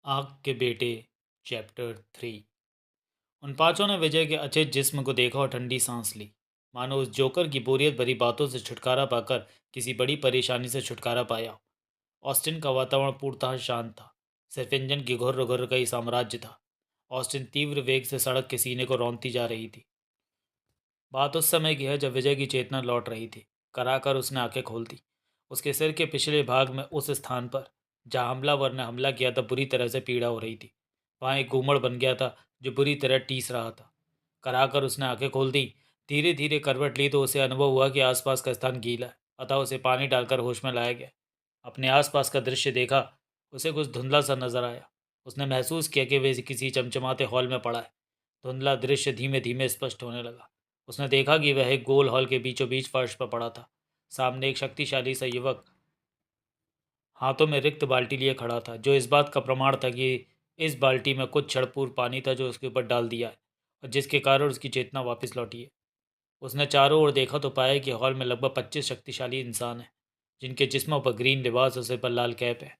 आग के बेटे चैप्टर 3। उन पांचों ने विजय के अचेत जिस्म को देखा और ठंडी सांस ली, मानो उस जोकर की बोरियत भरी बातों से छुटकारा पाकर किसी बड़ी परेशानी से छुटकारा पाया हो। ऑस्टिन का वातावरण पूर्णतः शांत था। सिर्फ इंजन की घुर्र घुर्र का ही साम्राज्य था। ऑस्टिन तीव्र वेग से सड़क के सीने को रौंदती जा रही थी। बात उस समय की है जब विजय की चेतना लौट रही थी। कराकर उसने आंखें खोल दी। उसके सिर के पिछले भाग में उस स्थान पर जहां हमलावर ने हमला किया था बुरी तरह से पीड़ा हो रही थी। वहां एक घूमड़ बन गया था जो बुरी तरह टीस रहा था। कराकर उसने आंखें खोल दी। धीरे धीरे करवट ली तो उसे अनुभव हुआ कि आसपास का स्थान गीला है, अतः उसे पानी डालकर होश में लाया गया। अपने आसपास का दृश्य देखा। उसे कुछ धुंधला सा नजर आया। उसने महसूस किया कि वे किसी चमचमाते हॉल में पड़ा है। धुंधला दृश्य धीमे धीमे स्पष्ट होने लगा। उसने देखा कि वह एक गोल हॉल के बीचों बीच फर्श पर पड़ा था। सामने एक शक्तिशाली सा युवक हाथों में रिक्त बाल्टी लिए खड़ा था, जो इस बात का प्रमाण था कि इस बाल्टी में कुछ क्षण पूर्व पानी था जो उसके ऊपर डाल दिया है और जिसके कारण उसकी चेतना वापस लौटी है। उसने चारों ओर देखा तो पाया कि हॉल में लगभग 25 शक्तिशाली इंसान हैं, जिनके जिस्मों पर ग्रीन लिबास और सिर पर लाल कैप है।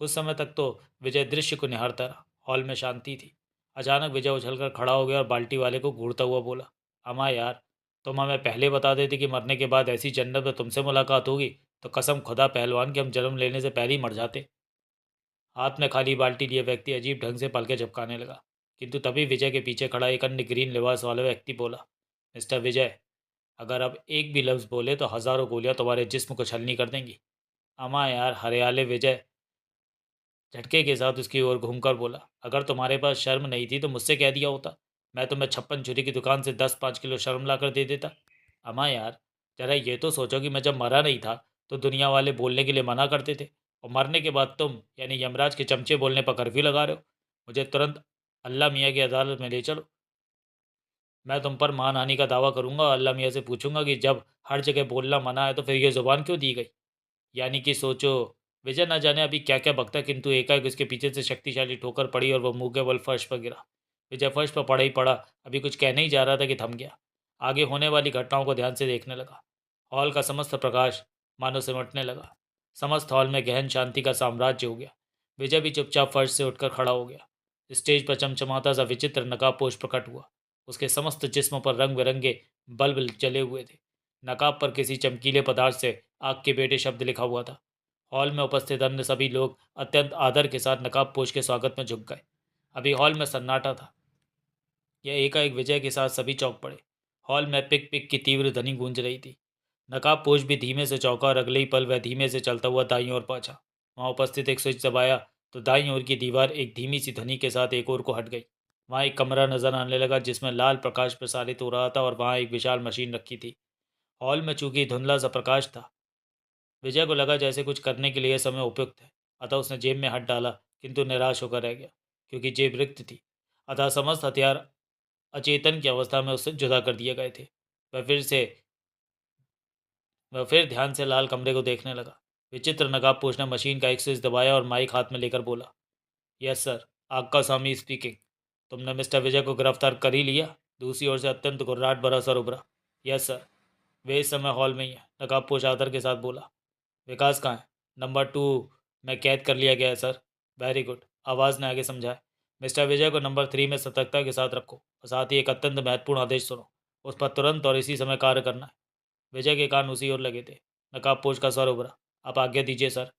कुछ समय तक तो विजय दृश्य को निहारता रहा। हॉल में शांति थी। अचानक विजय उछलकर खड़ा हो गया और बाल्टी वाले को घूरता हुआ बोला, अमा यार, तुम हमें पहले बता देते कि मरने के बाद ऐसी जन्नत में तुमसे मुलाकात होगी तो कसम खुदा पहलवान कि हम जन्म लेने से पहले ही मर जाते। हाथ में खाली बाल्टी लिए व्यक्ति अजीब ढंग से पलके झपकाने लगा, किंतु तभी विजय के पीछे खड़ा एक अन्य ग्रीन लिबास वाला व्यक्ति बोला, मिस्टर विजय, अगर अब एक भी लफ्ज़ बोले तो हज़ारों गोलियां तुम्हारे जिस्म को छलनी कर देंगी। अमा यार, हरियाले विजय झटके के साथ उसकी ओर घूमकर बोला, अगर तुम्हारे पास शर्म नहीं थी तो मुझसे कह दिया होता। मैं तुम्हें 56 छुरी की दुकान से 10-5 किलो शर्म ला कर दे देता। अमा यार, जरा ये तो सोचो कि मैं जब मरा नहीं था तो दुनिया वाले बोलने के लिए मना करते थे, और मरने के बाद तुम यानी यमराज के चमचे बोलने पर कर्फ्यू लगा रहे हो। मुझे तुरंत अल्लाह मियाँ की अदालत में ले चलो। मैं तुम पर मानहानि का दावा करूंगा और अल्लाह मियाँ से पूछूंगा कि जब हर जगह बोलना मना है तो फिर ये ज़ुबान क्यों दी गई। यानी कि सोचो। विजय न जाने अभी क्या क्या बकता, किंतु एकाएक उसके पीछे से शक्तिशाली ठोकर पड़ी और वह मुंह के बल फर्श पर गिरा। विजय फर्श पर पड़ा ही पड़ा। अभी कुछ कहने ही जा रहा था कि थम गया। आगे होने वाली घटनाओं को ध्यान से देखने लगा। हॉल का समस्त प्रकाश मानो सिमटने लगा। समस्त हॉल में गहन शांति का साम्राज्य हो गया। विजय भी चुपचाप फर्श से उठकर खड़ा हो गया। स्टेज पर चमचमाता सा विचित्र नकाबपोश प्रकट हुआ। उसके समस्त जिस्म पर रंग बिरंगे बल्ब जले हुए थे। नकाब पर किसी चमकीले पदार्थ से आग के बेटे शब्द लिखा हुआ था। हॉल में उपस्थित अन्य सभी लोग अत्यंत आदर के साथ नकाबपोश के स्वागत में झुक गए। अभी हॉल में सन्नाटा था। यह एकाएक विजय के साथ सभी चौंक पड़े। हॉल में पिक पिक की तीव्र ध्वनि गूंज रही थी। नकाबपोश भी धीमे से चौंका और अगले ही पल वह धीमे से चलता हुआ दाईं ओर पहुंचा। वहां उपस्थित एक स्विच दबाया तो दाईं ओर की दीवार एक धीमी सी ध्वनि के साथ एक ओर को हट गई। वहां एक कमरा नजर आने लगा जिसमें लाल प्रकाश प्रसारित हो रहा था और वहां एक विशाल मशीन रखी थी। हॉल में चूंकि धुंधला सा प्रकाश था, विजय को लगा जैसे कुछ करने के लिए समय उपयुक्त है। अतः उसने जेब में हाथ डाला, किंतु निराश होकर रह गया, क्योंकि जेब रिक्त थी। अतः समस्त हथियार अचेतन की अवस्था में उससे जुदा कर दिए गए थे। वह फिर से वह फिर ध्यान से लाल कमरे को देखने लगा। विचित्र नकाबपोश ने मशीन का एक स्विच दबाया और माइक हाथ में लेकर बोला, यस सर, आग स्वामी स्पीकिंग। तुमने मिस्टर विजय को गिरफ्तार कर ही लिया? दूसरी ओर से अत्यंत घुर्राहट भरा सर उभरा। Yes sir. वे इस समय हॉल में ही है, नकाबपोश आदर के साथ बोला। विकास कहाँ है? नंबर 2 में कैद कर लिया गया है सर। वेरी गुड, आवाज़ ने आगे समझाया। मिस्टर विजय को नंबर 3 में सतर्कता के साथ रखो और साथ ही एक अत्यंत महत्वपूर्ण आदेश सुनो। उस पर तुरंत और इसी समय कार्य करना है। विजय के कान उसी ओर लगे थे। नकाबपोश का स्वर उभरा। आप आज्ञा दीजिए सर।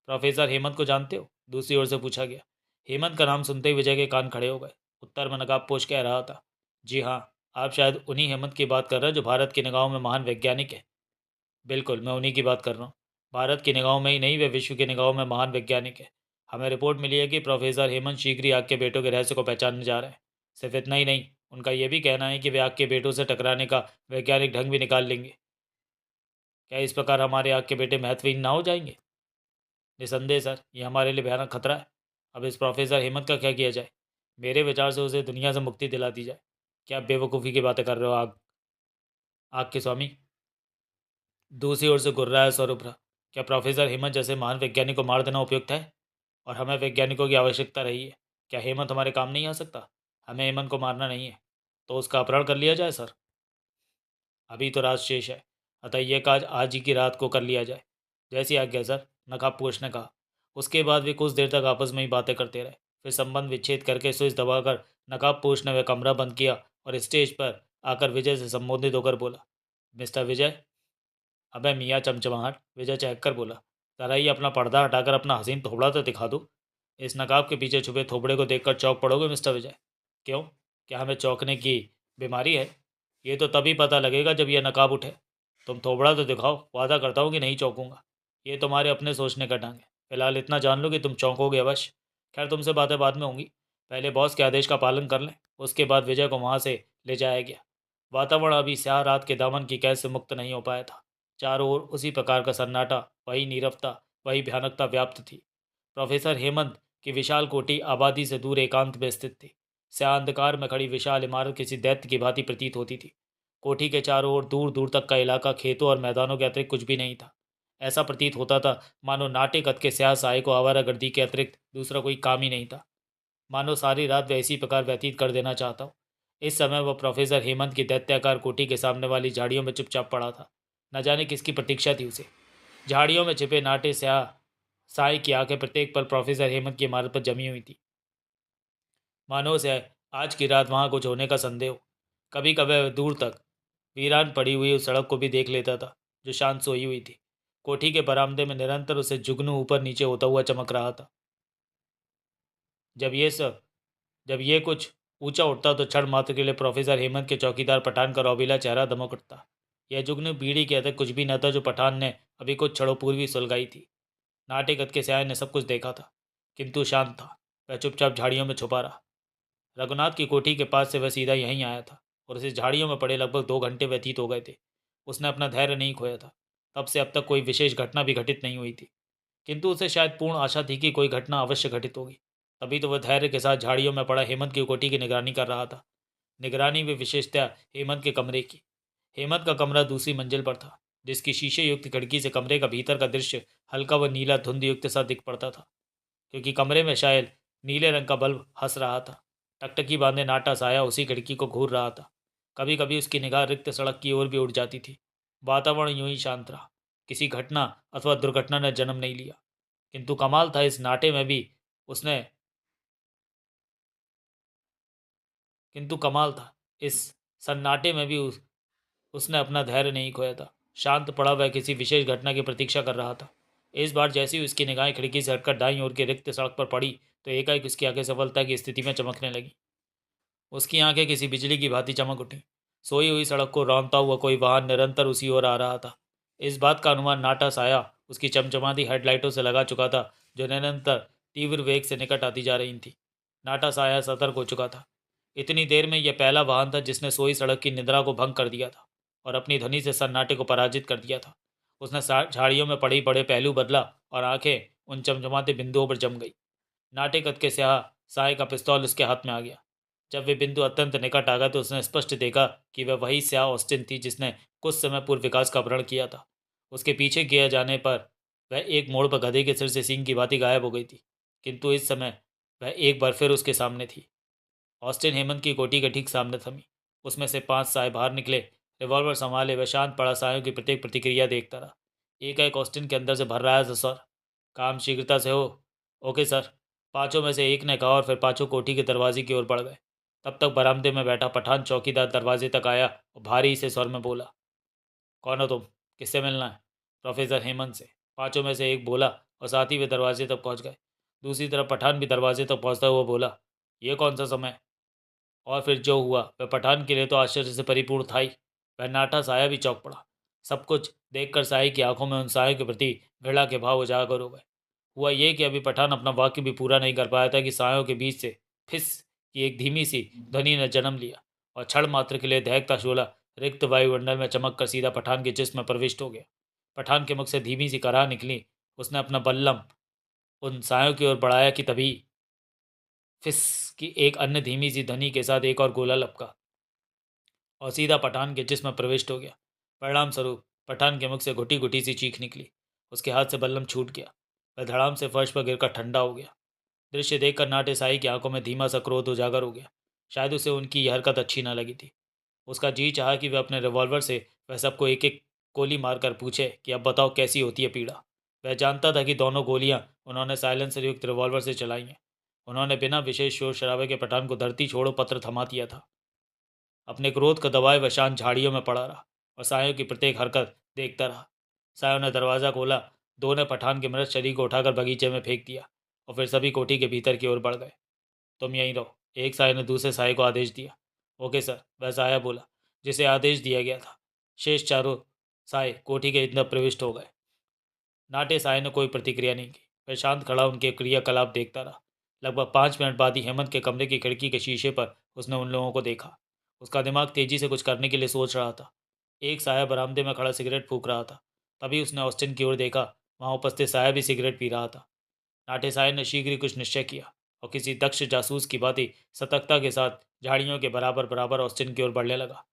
प्रोफेसर हेमंत को जानते हो? दूसरी ओर से पूछा गया। हेमंत का नाम सुनते ही विजय के कान खड़े हो गए। उत्तर में नकाबपोश कह रहा था, जी हाँ, आप शायद उन्हीं हेमंत की बात कर रहे हैं जो भारत की निगाहों में महान वैज्ञानिक है। बिल्कुल, मैं उन्हीं की बात कर रहा हूँ। भारत की निगाहों में ही नहीं, वे विश्व की निगाहों में महान वैज्ञानिक है। हमें रिपोर्ट मिली है कि प्रोफेसर हेमंत शीघ्र ही आग के बेटों के रहस्य को पहचानने जा रहे हैं। सिर्फ इतना ही नहीं, उनका यह भी कहना है कि वे आग के बेटों से टकराने का वैज्ञानिक ढंग भी निकाल लेंगे। क्या इस प्रकार हमारे आग के बेटे महत्वहीन ना हो जाएंगे? निसंदेह सर, ये हमारे लिए भयानक खतरा है। अब इस प्रोफेसर हेमंत का क्या किया जाए? मेरे विचार से उसे दुनिया से मुक्ति दिला दी जाए। क्या आप बेवकूफ़ी की बातें कर रहे हो आग आग के स्वामी? दूसरी ओर से गुर्राया स्वर उभरा। क्या प्रोफेसर हेमंत जैसे महान वैज्ञानिक को मार देना उपयुक्त है? और हमें वैज्ञानिकों की आवश्यकता रही है। क्या हेमंत हमारे काम नहीं आ सकता? हमें हेमंत को मारना नहीं है। तो उसका अपहरण कर लिया जाए सर। अभी तो रात शेष है, अतः यह काज आज ही की रात को कर लिया जाए। जैसी आज्ञा सर, नकाबपोश ने कहा। उसके बाद वे कुछ देर तक आपस में ही बातें करते रहे। फिर संबंध विच्छेद करके स्विच दबाकर नकाबपोश ने वह कमरा बंद किया और स्टेज पर आकर विजय से संबोधित होकर बोला, मिस्टर विजय। अबे मियाँ चमचमाहट, विजय चहक कर बोला, जरा ही अपना पर्दा हटाकर अपना हसीन थोबड़ा तो दिखा दो। इस नकाब के पीछे छुपे थोबड़े को देखकर चौंक पड़ोगे मिस्टर विजय? क्यों, क्या हमें चौंकने की बीमारी है? ये तो तभी पता लगेगा जब यह नकाब उठे। तुम थोबड़ा तो दिखाओ, वादा करता हूँ कि नहीं चौंकूंगा। ये तुम्हारे अपने सोचने का ढंग है। फिलहाल इतना जान लो कि तुम चौंकोगे अवश्य। खैर, तुमसे बातें बाद में होंगी। पहले बॉस के आदेश का पालन कर लें। उसके बाद विजय को वहाँ से ले जाया गया। वातावरण अभी स्याह रात के दामन की कैद से मुक्त नहीं हो पाया था। चारों ओर उसी प्रकार का सन्नाटा, वही नीरवता, वही भयानकता व्याप्त थी। प्रोफेसर हेमंत की विशाल कोठी आबादी से दूर एकांत में स्थित थी। स्याह अंधकार में खड़ी विशाल इमारत किसी दैत्य की भांति प्रतीत होती थी। कोठी के चारों ओर दूर दूर तक का इलाका खेतों और मैदानों के अतिरिक्त कुछ भी नहीं था। ऐसा प्रतीत होता था मानो नाटे कद के स्याह साय को आवारागर्दी के अतिरिक्त दूसरा कोई काम ही नहीं था। मानो सारी रात वह इसी प्रकार व्यतीत कर देना चाहता हो। इस समय वह प्रोफेसर हेमंत की दैत्याकार कोठी के सामने वाली झाड़ियों में चुपचाप पड़ा था। न जाने किसकी प्रतीक्षा थी उसे। झाड़ियों में छिपे नाटे स्याह साय की आंखें प्रत्येक पल प्रोफेसर हेमंत की इमारत पर जमी हुई थी। मानो से आज की रात वहाँ कुछ होने का संदेह हो। कभी कभी वह दूर तक वीरान पड़ी हुई उस सड़क को भी देख लेता था जो शांत सोई हुई थी। कोठी के बरामदे में निरंतर उसे जुगनू ऊपर नीचे होता हुआ चमक रहा था। जब ये कुछ ऊंचा उठता तो क्षण मात्र के लिए प्रोफेसर हेमंत के चौकीदार पठान का रौबीला चेहरा दमक उठता। यह जुगनू बीड़ी के अतः कुछ भी न था जो पठान ने अभी कुछ क्षणों पूर्व ही सुलगाई थी। नाटे कद के स्याह ने सब कुछ देखा था, किंतु शांत था। वह चुपचाप झाड़ियों में छुपा रहा। रघुनाथ की कोठी के पास से वह सीधा यहीं आया था और उसे झाड़ियों में पड़े लगभग 2 घंटे व्यतीत हो गए थे। उसने अपना धैर्य नहीं खोया था। तब से अब तक कोई विशेष घटना भी घटित नहीं हुई थी, किंतु उसे शायद पूर्ण आशा थी कि कोई घटना अवश्य घटित होगी। तभी तो वह धैर्य के साथ झाड़ियों में पड़ा हेमंत की कोठी की निगरानी कर रहा था। निगरानी भी विशेषतः हेमंत के कमरे की। हेमंत का कमरा दूसरी मंजिल पर था, जिसकी शीशे युक्त खिड़की से कमरे का भीतर का दृश्य हल्का व नीला धुंध युक्त सा दिख पड़ता था, क्योंकि कमरे में शायद नीले रंग का बल्ब हंस रहा था। टकटकी बांधे नाटा साया उसी खिड़की को घूर रहा था। कभी कभी उसकी निगाह रिक्त सड़क की ओर भी उड़ जाती थी। वातावरण यूं ही शांत रहा। किसी घटना अथवा दुर्घटना ने जन्म नहीं लिया। किंतु कमाल था, इस नाटे में भी उसने किंतु कमाल था इस सन्नाटे में भी उसने अपना धैर्य नहीं खोया था। शांत पड़ा वह किसी विशेष घटना की प्रतीक्षा कर रहा था। इस बार जैसे ही उसकी निगाहें खिड़की से हटकर दाईं ओर की रिक्त सड़क पर पड़ी तो एकाएक उसकी आंखें सफलता की स्थिति में चमकने लगी। उसकी आंखें किसी बिजली की भांति चमक उठी। सोई हुई सड़क को रौंदता हुआ कोई वाहन निरंतर उसी ओर आ रहा था। इस बात का अनुमान नाटा साया उसकी चमचमाती हेडलाइटों से लगा चुका था, जो निरंतर तीव्र वेग से निकट आती जा रही थी। नाटा साया सतर्क हो चुका था। इतनी देर में यह पहला वाहन था जिसने सोई सड़क की निद्रा को भंग कर दिया था और अपनी ध्वनि से सन्नाटे को पराजित कर दिया था। उसने झाड़ियों में पड़ी बड़े पहलू बदला और आंखें उन चमचमाते बिंदुओं पर जम गई। नाटे कद के स्याह साय का पिस्तौल उसके हाथ में आ गया। जब वे बिंदु अत्यंत निकट आ गए तो उसने स्पष्ट देखा कि वह वही स्याह ऑस्टिन थी जिसने कुछ समय पूर्व विकास का अपहरण किया था। उसके पीछे किए जाने पर वह एक मोड़ पर गधे के सिर से सींग की भांति गायब हो गई थी, किंतु इस समय वह एक बार फिर उसके सामने थी। ऑस्टिन हेमंत की कोठी के ठीक सामने थमी। उसमें से 5 साय बाहर निकले। रिवॉल्वर संभाले वह शांत पड़ा सायों की प्रत्येक प्रतिक्रिया देखता रहा। एक एक ऑस्टिन के अंदर से भर रहा है, सर। काम शीघ्रता से हो। ओके सर, पांचों में से एक ने कहा और फिर पांचों कोठी के दरवाजे की ओर बढ़ गए। तब तक बरामदे में बैठा पठान चौकीदार दरवाजे तक आया और भारी से स्वर में बोला, कौन हो तुम? किससे मिलना है? प्रोफेसर हेमंत से, पांचों में से एक बोला और साथ ही वे दरवाजे तक पहुंच गए। दूसरी तरफ पठान भी दरवाजे तक पहुंचता हुआ बोला, ये कौन सा समय? और फिर जो हुआ वह पठान के लिए तो आश्चर्य से परिपूर्ण था ही। वह नाटा साया भी चौंक पड़ा। सब कुछ देखकर साय की आंखों में उन सायों के प्रति घृणा के भाव उजागर हो गए। हुआ ये कि अभी पठान अपना वाक्य भी पूरा नहीं कर पाया था कि सायों के बीच से फिस की एक धीमी सी ध्वनि ने जन्म लिया और क्षण मात्र के लिए दहकता शोला रिक्त वायुमंडल में चमक कर सीधा पठान के जिस्म में प्रविष्ट हो गया। पठान के मुख से धीमी सी कराह निकली। उसने अपना बल्लम उन सायों की ओर बढ़ाया कि तभी फिस की एक अन्य धीमी सी ध्वनि के साथ एक और गोला लपका और सीधा पठान के जिस्म में प्रविष्ट हो गया। परिणाम स्वरूप पठान के मुख से घुटी घुटी सी चीख निकली। उसके हाथ से बल्लम छूट गया। वह धड़ाम से फर्श पर गिरकर ठंडा हो गया। दृश्य देखकर नाटे साई की आंखों में धीमा सा क्रोध उजागर हो गया। शायद उसे उनकी यह हरकत अच्छी न लगी थी। उसका जी चाहा कि वह अपने रिवॉल्वर से वह सबको एक एक गोली मारकर पूछे कि अब बताओ कैसी होती है पीड़ा। वह जानता था कि दोनों गोलियां उन्होंने साइलेंसर युक्त रिवॉल्वर से चलाई हैं। उन्होंने बिना विशेष शोर शराबे के पठान को धरती छोड़ो पत्र थमा दिया था। अपने क्रोध का दबाए वह शांत झाड़ियों में पड़ा रहा और सायों की प्रत्येक हरकत देखता रहा। सायों ने दरवाज़ा खोला, दो ने पठान के मृत शरीर को उठाकर बगीचे में फेंक दिया और फिर सभी कोठी के भीतर की ओर बढ़ गए। तुम यहीं रहो, एक साय ने दूसरे साय को आदेश दिया। ओके सर, वह साया बोला जिसे आदेश दिया गया था। शेष चारों साय कोठी के अंदर प्रविष्ट हो गए। नाटे साय ने कोई प्रतिक्रिया नहीं की। वह शांत खड़ा उनके क्रियाकलाप देखता रहा। लगभग 5 मिनट बाद ही हेमंत के कमरे की खिड़की के शीशे पर उसने उन लोगों को देखा। उसका दिमाग तेजी से कुछ करने के लिए सोच रहा था। एक साया बरामदे में खड़ा सिगरेट फूंक रहा था। तभी उसने ऑस्टिन की ओर देखा। वहां उपस्थित साया भी सिगरेट पी रहा था। नाटे साय ने शीघ्र ही कुछ निश्चय किया और किसी दक्ष जासूस की भांति सतर्कता के साथ झाड़ियों के बराबर बराबर ऑस्टिन की ओर बढ़ने लगा।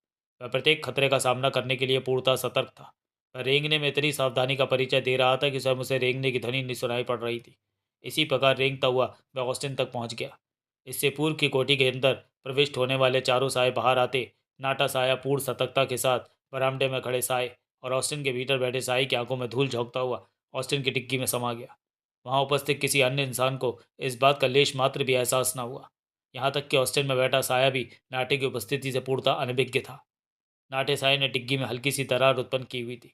वह प्रत्येक खतरे का सामना करने के लिए पूर्णतः सतर्क था। वह रेंगने में इतनी सावधानी का परिचय दे रहा था कि स्वयं उसे रेंगने की ध्वनि नहीं सुनाई पड़ रही थी। इसी प्रकार रेंगता हुआ वह ऑस्टिन तक पहुंच गया। इससे पूर्व की कोठी के अंदर प्रविष्ट होने वाले चारों साय बाहर आते नाटा साया पूर्ण सतर्कता के साथ बरामदे में खड़े साय और ऑस्टिन के भीतर बैठे साय की आंखों में धूल झोंकता हुआ ऑस्टिन की डिग्गी में समा गया। वहां उपस्थित किसी अन्य इंसान को इस बात का लेश मात्र भी एहसास न हुआ। यहाँ तक कि ऑस्टिन में बैठा साया भी नाटे की उपस्थिति से पूर्णतः अनभिज्ञ था। नाटे साय ने डिग्गी में हल्की सी दरार उत्पन्न की हुई थी,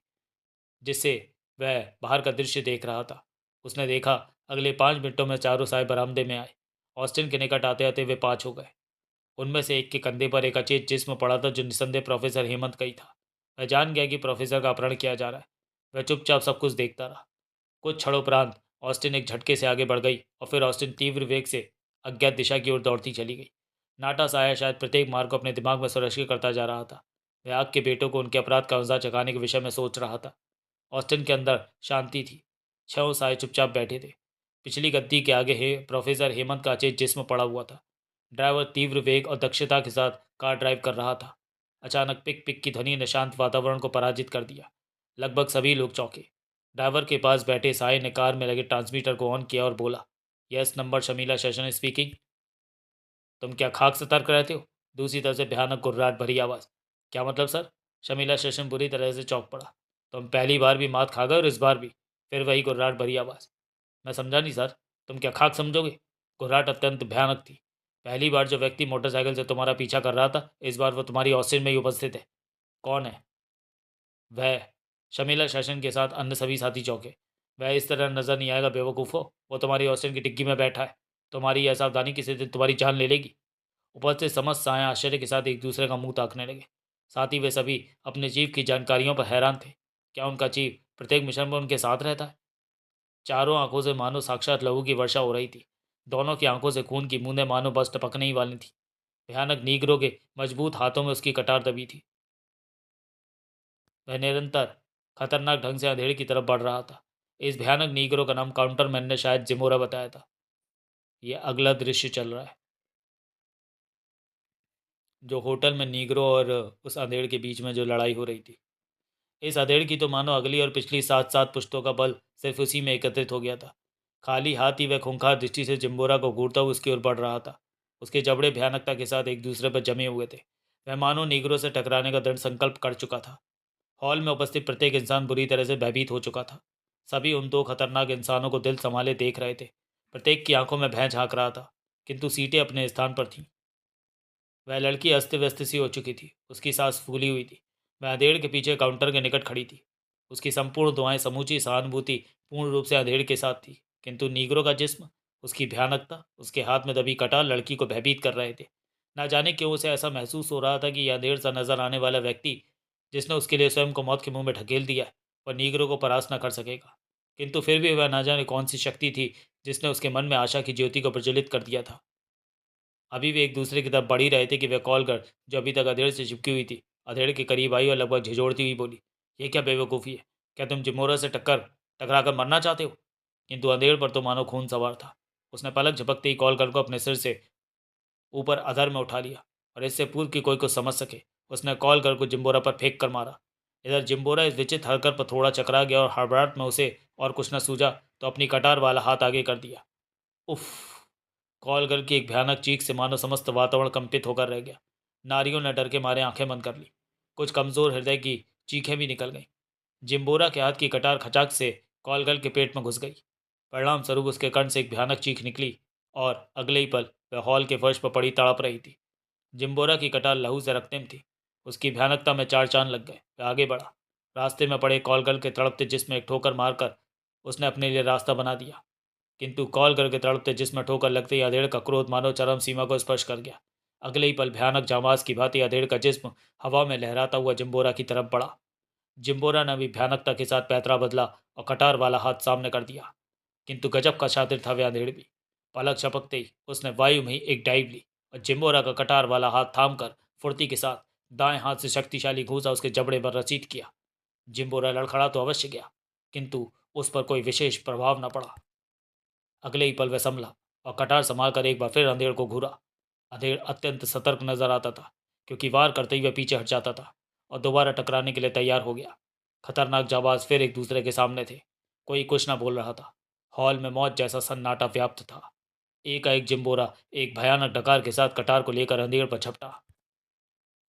जिससे वह बाहर का दृश्य देख रहा था। उसने देखा अगले 5 मिनटों में चारों साय बरामदे में आए। ऑस्टिन के निकट आते आते वे 5 हो गए। उनमें से एक के कंधे पर एक अचेत जिस्म पड़ा था जो निसंदेह प्रोफेसर हेमंत का ही था। वह जान गया कि प्रोफेसर का अपहरण किया जा रहा है। वह चुपचाप सब कुछ देखता रहा। कुछ क्षणोपरांत ऑस्टिन एक झटके से आगे बढ़ गई और फिर ऑस्टिन तीव्र वेग से अज्ञात दिशा की ओर दौड़ती चली गई। नाटा साया शायद प्रत्येक मार्ग को अपने दिमाग में सुरक्षित करता जा रहा था। वह आग के बेटों को उनके अपराध का मजा चखाने के विषय में सोच रहा था। ऑस्टिन के अंदर शांति थी। 6 साय चुपचाप बैठे थे। पिछली गद्दी के आगे प्रोफेसर हेमंत का अचेत जिस्म पड़ा हुआ था। ड्राइवर तीव्र वेग और दक्षता के साथ कार ड्राइव कर रहा था। अचानक पिक पिक की ध्वनि ने शांत वातावरण को पराजित कर दिया। लगभग सभी लोग चौंके। ड्राइवर के पास बैठे साय ने कार में लगे ट्रांसमीटर को ऑन किया और बोला, yes number Shamila session speaking. तुम क्या खाक सतर्क रहते हो? दूसरी तरफ से भयानक गुर्राहट भरी आवाज़। क्या मतलब सर? शमीला सेशन बुरी तरह से चौंक पड़ा। तुम पहली बार भी मात खा गए और इस बार भी। फिर वही गुर्राहट भरी आवाज़। मैं समझा नहीं सर। तुम क्या खाक समझोगे? गुर्राहट अत्यंत भयानक थी। पहली बार जो व्यक्ति मोटरसाइकिल से तुम्हारा पीछा कर रहा था, इस बार वो तुम्हारी ऑस्टिन में ही उपस्थित है। कौन है वह? शमीला सेशन के साथ अन्य सभी साथी चौंके। वह इस तरह नजर नहीं आएगा बेवकूफ़ो। वो तुम्हारी ऑस्टिन की डिग्गी में बैठा है। तुम्हारी यह सावधानी किसी दिन तुम्हारी जान ले लेगी। उपस्थित समस्त साएं आश्चर्य के साथ एक दूसरे का मुंह ताकने लगे। साथ ही वे सभी अपने चीफ की जानकारियों पर हैरान थे। क्या उनका चीफ प्रत्येक मिशन में उनके साथ रहता है? चारों आंखों से मानो साक्षात लहू की वर्षा हो रही थी। दोनों की आंखों से खून की बूंदें मानो बस टपकने ही वाली थी। भयानक नीगरों के मजबूत हाथों में उसकी कटार दबी थी। वह निरंतर खतरनाक ढंग से अंधेरे की तरफ बढ़ रहा था। इस भयानक नीगरों का नाम काउंटरमैन ने शायद जिमोरा बताया था। यह अगला दृश्य चल रहा है जो होटल में नीगरो और उस अंधेड़ के बीच में जो लड़ाई हो रही थी। इस अधेड़ की तो मानो अगली और पिछली 7 7 पुश्तों का बल सिर्फ उसी में एकत्रित हो गया था। खाली हाथ ही वह खूंखार दृष्टि से जिम्बोरा को घूरता हुआ उसकी ओर बढ़ रहा था। उसके जबड़े भयानकता के साथ एक दूसरे पर जमे हुए थे। वह मानो नीगरों से टकराने का दृढ़ संकल्प कर चुका था। हॉल में उपस्थित प्रत्येक इंसान बुरी तरह से भयभीत हो चुका था। सभी उन दो खतरनाक इंसानों को दिल संभाले देख रहे थे। प्रत्येक की आंखों में भय झांक रहा था, किंतु सीटें अपने स्थान पर थीं। वह लड़की अस्त व्यस्त सी हो चुकी थी। उसकी सांस फूली हुई थी। वह अधेड़ के पीछे काउंटर के निकट खड़ी थी। उसकी संपूर्ण दुआएं समूची सहानुभूति पूर्ण रूप से अधेड़ के साथ थी, किंतु नीगरों का जिस्म, उसकी भयानकता, उसके हाथ में दबी कटार लड़की को भयभीत कर रहे थे। ना जाने क्यों उसे ऐसा महसूस हो रहा था कि यह अधेड़ सा नजर आने वाला व्यक्ति, जिसने उसके लिए स्वयं को मौत के मुंह में ढकेल दिया, वह नीगरों को परास्त न कर सकेगा। किंतु फिर भी वह ना जाने कौन सी शक्ति थी जिसने उसके मन में आशा की ज्योति को प्रज्वलित कर दिया था। अभी वे एक दूसरे की तरफ बढ़ ही रहे थे कि वह कॉल कर, जो अभी तक अधेड़ से चिपकी हुई थी, अधेड़ के करीब आई और लगभग झिझोड़ती हुई बोली, ये क्या बेवकूफ़ी है? क्या तुम जिमोरा से टकरा कर मरना चाहते हो? किंतु अधेड़ पर तो मानो खून सवार था। उसने पलक झपकते ही कॉल कर को अपने सिर से ऊपर अधर में उठा लिया और इससे पूर्व की कोई कुछ समझ सके, उसने कॉल कर को जिम्बोरा पर फेंक कर मारा। इधर जिम्बोरा इस विचित्र हरकत पर थोड़ा चकरा गया और हड़बड़ाहट में उसे और कुछ न सूझा तो अपनी कटार वाला हाथ आगे कर दिया। उफ! कॉल गर्ल की एक भयानक चीख से मानो समस्त वातावरण कंपित होकर रह गया। नारियों ने डर के मारे आंखें बंद कर ली। कुछ कमजोर हृदय की चीखें भी निकल गईं। जिम्बोरा के हाथ की कटार खचाक से कॉल गर्ल के पेट में घुस गई। परिणाम स्वरूप उसके कंठ से एक भयानक चीख निकली और अगले ही पल वह हॉल के फर्श पर पड़ी तड़प रही थी। जिम्बोरा की कटार लहू से रक्तम थी। उसकी भयानकता में चार चांद लग गए। वह आगे बढ़ा। रास्ते में पड़े कॉलगल के तड़पते जिसमें एक ठोकर मारकर उसने अपने लिए रास्ता बना दिया, किंतु कॉलगल के तड़पते जिसमें ठोकर लगते ही अधेड़ का क्रोध मानव चरम सीमा को स्पर्श कर गया। अगले ही पल भयानक जामाज की भांति अधेड़ का जिस्म हवा में लहराता हुआ जिम्बोरा की तरफ बढ़ा। जिम्बोरा ने भी भयानकता के साथ पैतरा बदला और कटार वाला हाथ सामने कर दिया, किंतु गजब का शातिर था वह अंधेड़ भी। पलक झपकते ही उसने वायु में ही एक डाइव ली और जिम्बोरा का कटार वाला हाथ थाम कर फुर्ती के साथ दाएं हाथ से शक्तिशाली घूसा उसके जबड़े पर रचित किया। जिम्बोरा लड़खड़ा तो अवश्य गया, किंतु उस पर कोई विशेष प्रभाव न पड़ा। अगले ही पल वह संभला और कटार संभाल कर एक बार फिर अंधेड़ को घूरा। अंधेड़ अत्यंत सतर्क नजर आता था, क्योंकि वार करते ही वह पीछे हट जाता था और दोबारा टकराने के लिए तैयार हो गया। खतरनाक जाबाज फिर एक दूसरे के सामने थे। कोई कुछ न बोल रहा था। हॉल में मौत जैसा सन्नाटा व्याप्त था। एकाएक जिम्बोरा एक भयानक डकार के साथ कटार को लेकर अंधेड़ पर झपटा,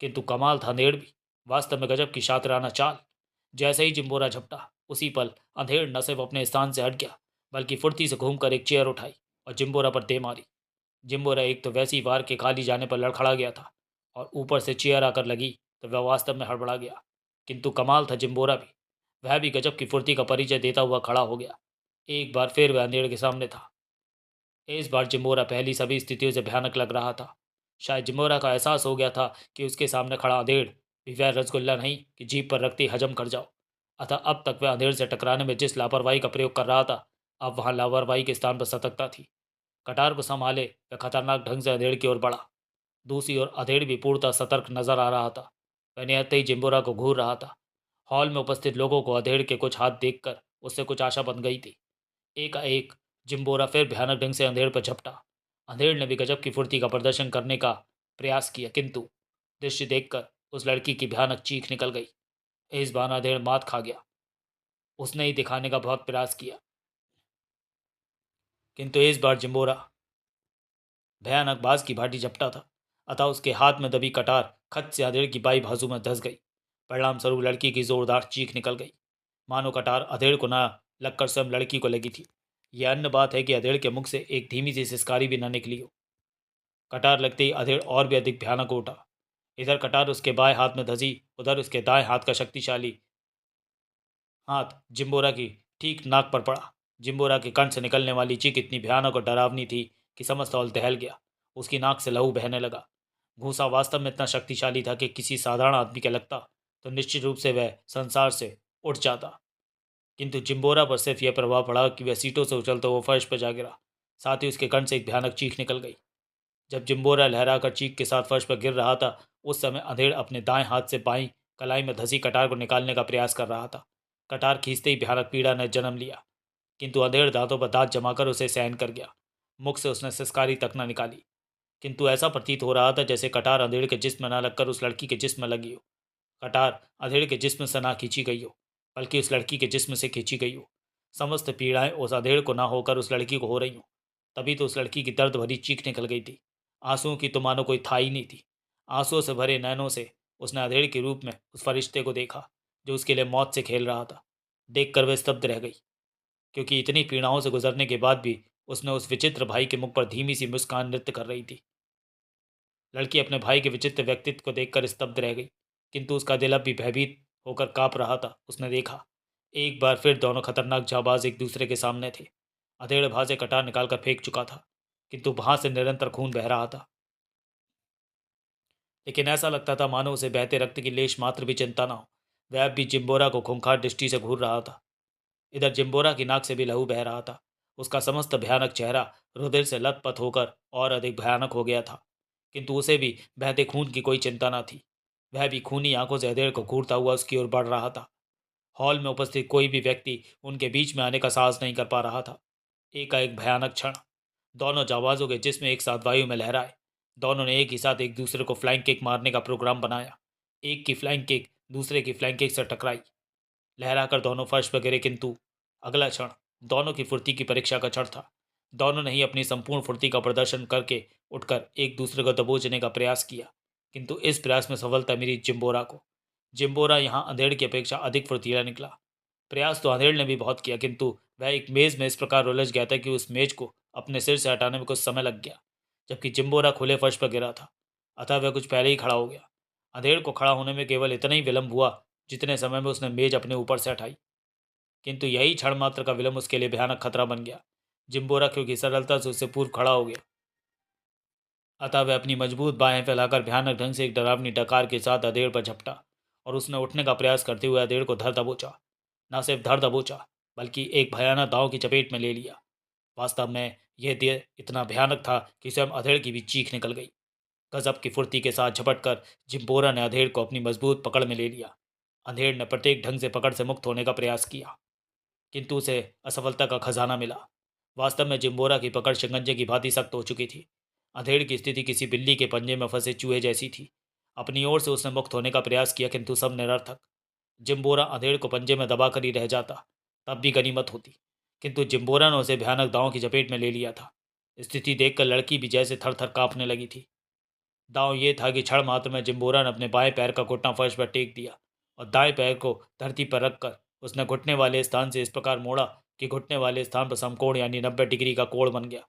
किंतु कमाल था अंधेड़ भी। वास्तव में गजब की शातिराना चाल। जैसे ही जिम्बोरा झपटा, उसी पल अंधेड़ न सिर्फ अपने स्थान से हट गया, बल्कि फुर्ती से घूमकर एक चेयर उठाई और जिम्बोरा पर दे मारी। जिम्बोरा एक तो वैसी वार के खाली जाने पर लड़खड़ा गया था, और ऊपर से चेयर आकर लगी तो वह वास्तव में हड़बड़ा गया। किंतु कमाल था जिम्बोरा भी। वह भी गजब की फुर्ती का परिचय देता हुआ खड़ा हो गया। एक बार फिर वह अंधेड़ के सामने था। इस बार जिम्बोरा पहली सभी स्थितियों से भयानक लग रहा था। शायद जिम्बोरा का एहसास हो गया था कि उसके सामने खड़ा अंधेड़ भी वह रसगुल्ला नहीं कि जीभ पर रखते ही हजम कर जाओ। अतः अब तक वह अंधेड़ से टकराने में जिस लापरवाही का प्रयोग कर रहा था, अब वहां लापरवाही के स्थान पर सतर्कता थी। कटार को संभाले वह खतरनाक ढंग से अंधेड़ की ओर बढ़ा। दूसरी ओर अधेड़ भी पूर्णतः सतर्क नजर आ रहा था। वह निहत्ते ही जिम्बोरा को घूर रहा था। हॉल में उपस्थित लोगों को अधेड़ के कुछ हाथ देखकर उससे कुछ आशा बन गई थी। एकाएक जिम्बोरा फिर भयानक ढंग से अंधेड़ पर झपटा। अंधेड़ ने भी गजब की फुर्ती का प्रदर्शन करने का प्रयास किया, किंतु दृश्य देखकर उस लड़की की भयानक चीख निकल गई। इस बार अंधेड़ मात खा गया। उसने ही दिखाने का बहुत प्रयास किया, किंतु इस बार जिम्बोरा भयानक बाज की भांति झपटा था। अतः उसके हाथ में दबी कटार खच से अधेड़ की बाई बाजू में धस गई। परिणाम स्वरूप लड़की की जोरदार चीख निकल गई, मानो कटार अधेड़ को ना लगकर स्वयं लड़की को लगी थी। यह अन्य बात है कि अधेड़ के मुख से एक धीमी सी सिसकारी भी न निकली हो। कटार लगते ही अधेड़ और भी अधिक भयानक हो उठा। इधर कटार उसके बाएं हाथ में धसी, उधर उसके दाएं हाथ का शक्तिशाली हाथ जिम्बोरा की ठीक नाक पर पड़ा। जिम्बोरा के कंठ से निकलने वाली चीख इतनी भयानक और डरावनी थी कि समस्त हॉल दहल गया। उसकी नाक से लहू बहने लगा। घूसा वास्तव में इतना शक्तिशाली था कि किसी साधारण आदमी के लगता तो निश्चित रूप से वह संसार से उठ जाता, किंतु जिम्बोरा पर सिर्फ यह प्रभाव पड़ा कि वह सीटों से उछलता हुआ फर्श पर जा गिरा। साथ ही उसके कंठ से एक भयानक चीख निकल गई। जब जिम्बोरा लहराकर चीख के साथ फर्श पर गिर रहा था, उस समय अंधेड़ अपने दाएं हाथ से बाईं कलाई में धसी कटार को निकालने का प्रयास कर रहा था। कटार खींचते ही भयानक पीड़ा ने जन्म लिया, किंतु अंधेड़ दांतों पर दांत जमाकर उसे सहन कर गया। मुख से उसने सिसकारी तक न निकाली, किंतु ऐसा प्रतीत हो रहा था जैसे कटार अंधेड़ के जिस्म न लगकर उस लड़की के जिस्म में लगी हो। कटार अंधेड़ के जिस्म से ना खींची गई हो, बल्कि उस लड़की के जिस्म से खींची गई हो। समस्त पीड़ाएं उस अंधेड़ को ना होकर उस लड़की को हो रही हो। तभी तो उस लड़की की दर्द भरी चीख निकल गई थी। आंसुओं की तो मानो कोई था ही नहीं थी। आंसुओं से भरे नैनों से उसने अंधेड़ के रूप में उस फरिश्ते को देखा, जो उसके लिए मौत से खेल रहा था। देखकर वह स्तब्ध रह गई, क्योंकि इतनी पीड़ाओं से गुजरने के बाद भी उसने उस विचित्र भाई के मुख पर धीमी सी मुस्कान नृत्य कर रही थी। लड़की अपने भाई के विचित्र व्यक्तित्व को देखकर स्तब्ध रह गई, किंतु उसका दिल अब भी भयभीत होकर कांप रहा था। उसने देखा, एक बार फिर दोनों खतरनाक जाबाज एक दूसरे के सामने थे। अधेड़ भां कटार निकालकर फेंक चुका था, किंतु वहां से निरंतर खून बह रहा था। लेकिन ऐसा लगता था मानो उसे बहते रक्त की लेश मात्र भी चिंता न हो। वह अब भी जिम्बोरा को खूंखार दृष्टि से घूर रहा था। इधर जिम्बोरा की नाक से भी लहू बह रहा था। उसका समस्त भयानक चेहरा रुधिर से लथपथ होकर और अधिक भयानक हो गया था, किंतु उसे भी बहते खून की कोई चिंता न थी। वह भी खूनी आंखों से अधेड़ को घूरता हुआ उसकी ओर बढ़ रहा था। हॉल में उपस्थित कोई भी व्यक्ति उनके बीच में आने का साहस नहीं कर पा रहा था। एकाएक भयानक क्षण। दोनों जाबाजों के जिस्म एक साथ वायु में लहराए। दोनों ने एक ही साथ एक दूसरे को फ्लाइंग किक मारने का प्रोग्राम बनाया। एक की फ्लाइंग किक दूसरे की फ्लाइंग किक से टकराई। लहराकर दोनों फर्श पर गिरे, किंतु अगला क्षण दोनों की फुर्ती की परीक्षा का क्षण था। दोनों ने ही अपनी संपूर्ण फुर्ती का प्रदर्शन करके उठकर एक दूसरे को दबोचने का प्रयास किया, किंतु इस प्रयास में सफलता मिली जिम्बोरा को। जिम्बोरा यहाँ अंधेड़ की अपेक्षा अधिक फुर्तीला निकला। प्रयास तो अंधेड़ ने भी बहुत किया, किंतु वह एक मेज में इस प्रकार उलझ गया था कि उस मेज को अपने सिर से हटाने में कुछ समय लग गया, जबकि जिम्बोरा खुले फर्श पर गिरा था। अतः वह कुछ पहले ही खड़ा हो गया। अंधेड़ को खड़ा होने में केवल इतना ही विलंब हुआ जितने समय में उसने मेज अपने ऊपर से हटाई, किंतु यही क्षण मात्र का विलंब उसके लिए भयानक खतरा बन गया। जिम्बोरा क्योंकि सरलता से उससे पूर्व खड़ा हो गया, अतः वह अपनी मजबूत बाहें फैलाकर भयानक ढंग से एक डरावनी डकार के साथ अधेड़ पर झपटा और उसने उठने का प्रयास करते हुए अधेड़ को धर दबोचा। न सिर्फ धर दबोचा, बल्कि एक भयानक दांव की चपेट में ले लिया। वास्तव में यह देह इतना भयानक था कि स्वयं अधेड़ की भी चीख निकल गई। गजब की फुर्ती के साथ झपटकर जिम्बोरा ने अधेड़ को अपनी मजबूत पकड़ में ले लिया। अधेड़ ने प्रत्येक ढंग से पकड़ से मुक्त होने का प्रयास किया, किंतु उसे असफलता का खजाना मिला। वास्तव में जिम्बोरा की पकड़ शिकंजे की भांति सख्त हो चुकी थी। अधेड़ की स्थिति किसी बिल्ली के पंजे में फंसे चूहे जैसी थी। अपनी ओर से उसने मुक्त होने का प्रयास किया, किंतु सब निरर्थक। जिम्बोरा अधेड़ को पंजे में दबाकर ही रह जाता, तब भी गनीमत होती, किंतु जिम्बोरा ने उसे भयानक दांव की चपेट में ले लिया था। स्थिति देखकर लड़की भी जैसे थर थर कांपने लगी थी। दांव ये था कि क्षण मात्र में जिम्बोरा ने अपने बाएं पैर का घुटना फर्श पर टेक दिया और दाएं पैर को धरती पर रखकर उसने घुटने वाले स्थान से इस प्रकार मोड़ा कि घुटने वाले स्थान पर समकोण यानी 90 डिग्री का कोण बन गया।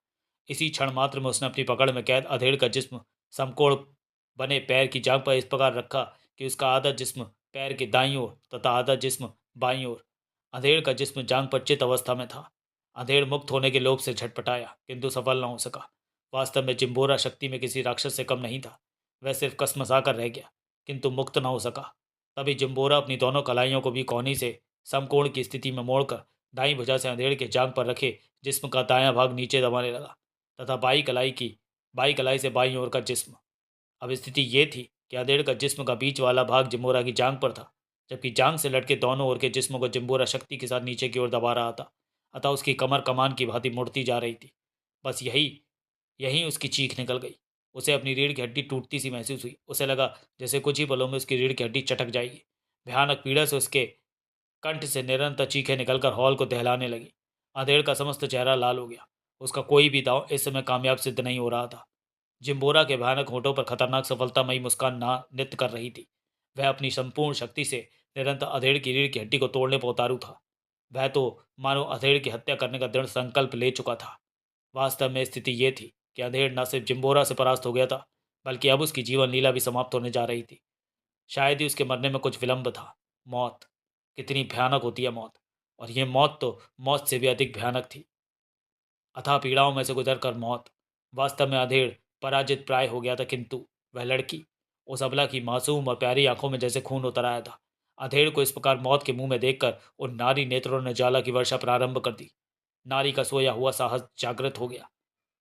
इसी क्षण मात्र में उसने अपनी पकड़ में कैद अधेड़ का जिस्म समकोण बने पैर की जांघ पर इस प्रकार रखा कि उसका आधा जिस्म पैर के दाईं ओर तथा आधा जिस्म बाईं ओर। अधेड़ का जिस्म जांघ पर चित अवस्था में था। अधेड़ मुक्त होने के लोभ से झटपटाया, किंतु सफल न हो सका। वास्तव में जिम्बोरा शक्ति में किसी राक्षस से कम नहीं था। वह सिर्फ कसमसा कर रह गया, किंतु मुक्त न हो सका। तभी जिम्बोरा अपनी दोनों कलाइयों को भी कोहनी से समकोण की स्थिति में मोड़कर दाईं भुजा से अधेड़ के जांघ पर रखे जिस्म का दायां भाग नीचे दबाने लगा तथा बाई कलाई से बाईं ओर का जिस्म। अब स्थिति ये थी कि अधेड़ का जिस्म का बीच वाला भाग जिम्बोरा की जांघ पर था, जबकि जांघ से लटके दोनों ओर के जिस्म को जिम्बोरा शक्ति के साथ नीचे की ओर दबा रहा था। अतः उसकी कमर कमान की भांति मुड़ती जा रही थी। बस यही यहीं उसकी चीख निकल गई। उसे अपनी रीढ़ की हड्डी टूटती सी महसूस हुई। उसे लगा जैसे कुछ ही पलों में उसकी रीढ़ की हड्डी चटक जाएगी। भयानक पीड़ा से उसके कंठ से निरंतर चीखें निकलकर हॉल को दहलाने लगी। अधेड़ का समस्त चेहरा लाल हो गया। उसका कोई भी दांव इस समय कामयाब सिद्ध नहीं हो रहा था। जिम्बोरा के भयानक होठों पर खतरनाक सफलतामयी मुस्कान ना नृत्य कर रही थी। वह अपनी संपूर्ण शक्ति से निरंतर अधेड़ की रीढ़ की हड्डी को तोड़ने पर उतारू था। वह तो मानो अधेड़ की हत्या करने का दृढ़ संकल्प ले चुका था। वास्तव में स्थिति ये थी कि अधेड़ न सिर्फ जिम्बोरा से परास्त हो गया था, बल्कि अब उसकी जीवन लीला भी समाप्त होने जा रही थी। शायद ही उसके मरने में कुछ विलंब था। मौत, कितनी भयानक होती है मौत, और यह मौत तो मौत से भी अधिक भयानक थी। अथाह पीड़ाओं में से गुजरकर मौत। वास्तव में अधेड़ पराजित प्राय हो गया था, किंतु वह लड़की, उस अबला की मासूम और प्यारी आंखों में जैसे खून उतर आया था। अधेड़ को इस प्रकार मौत के मुंह में देखकर उन नारी नेत्रों ने ज्वाला की वर्षा प्रारंभ कर दी। नारी का सोया हुआ साहस जागृत हो गया।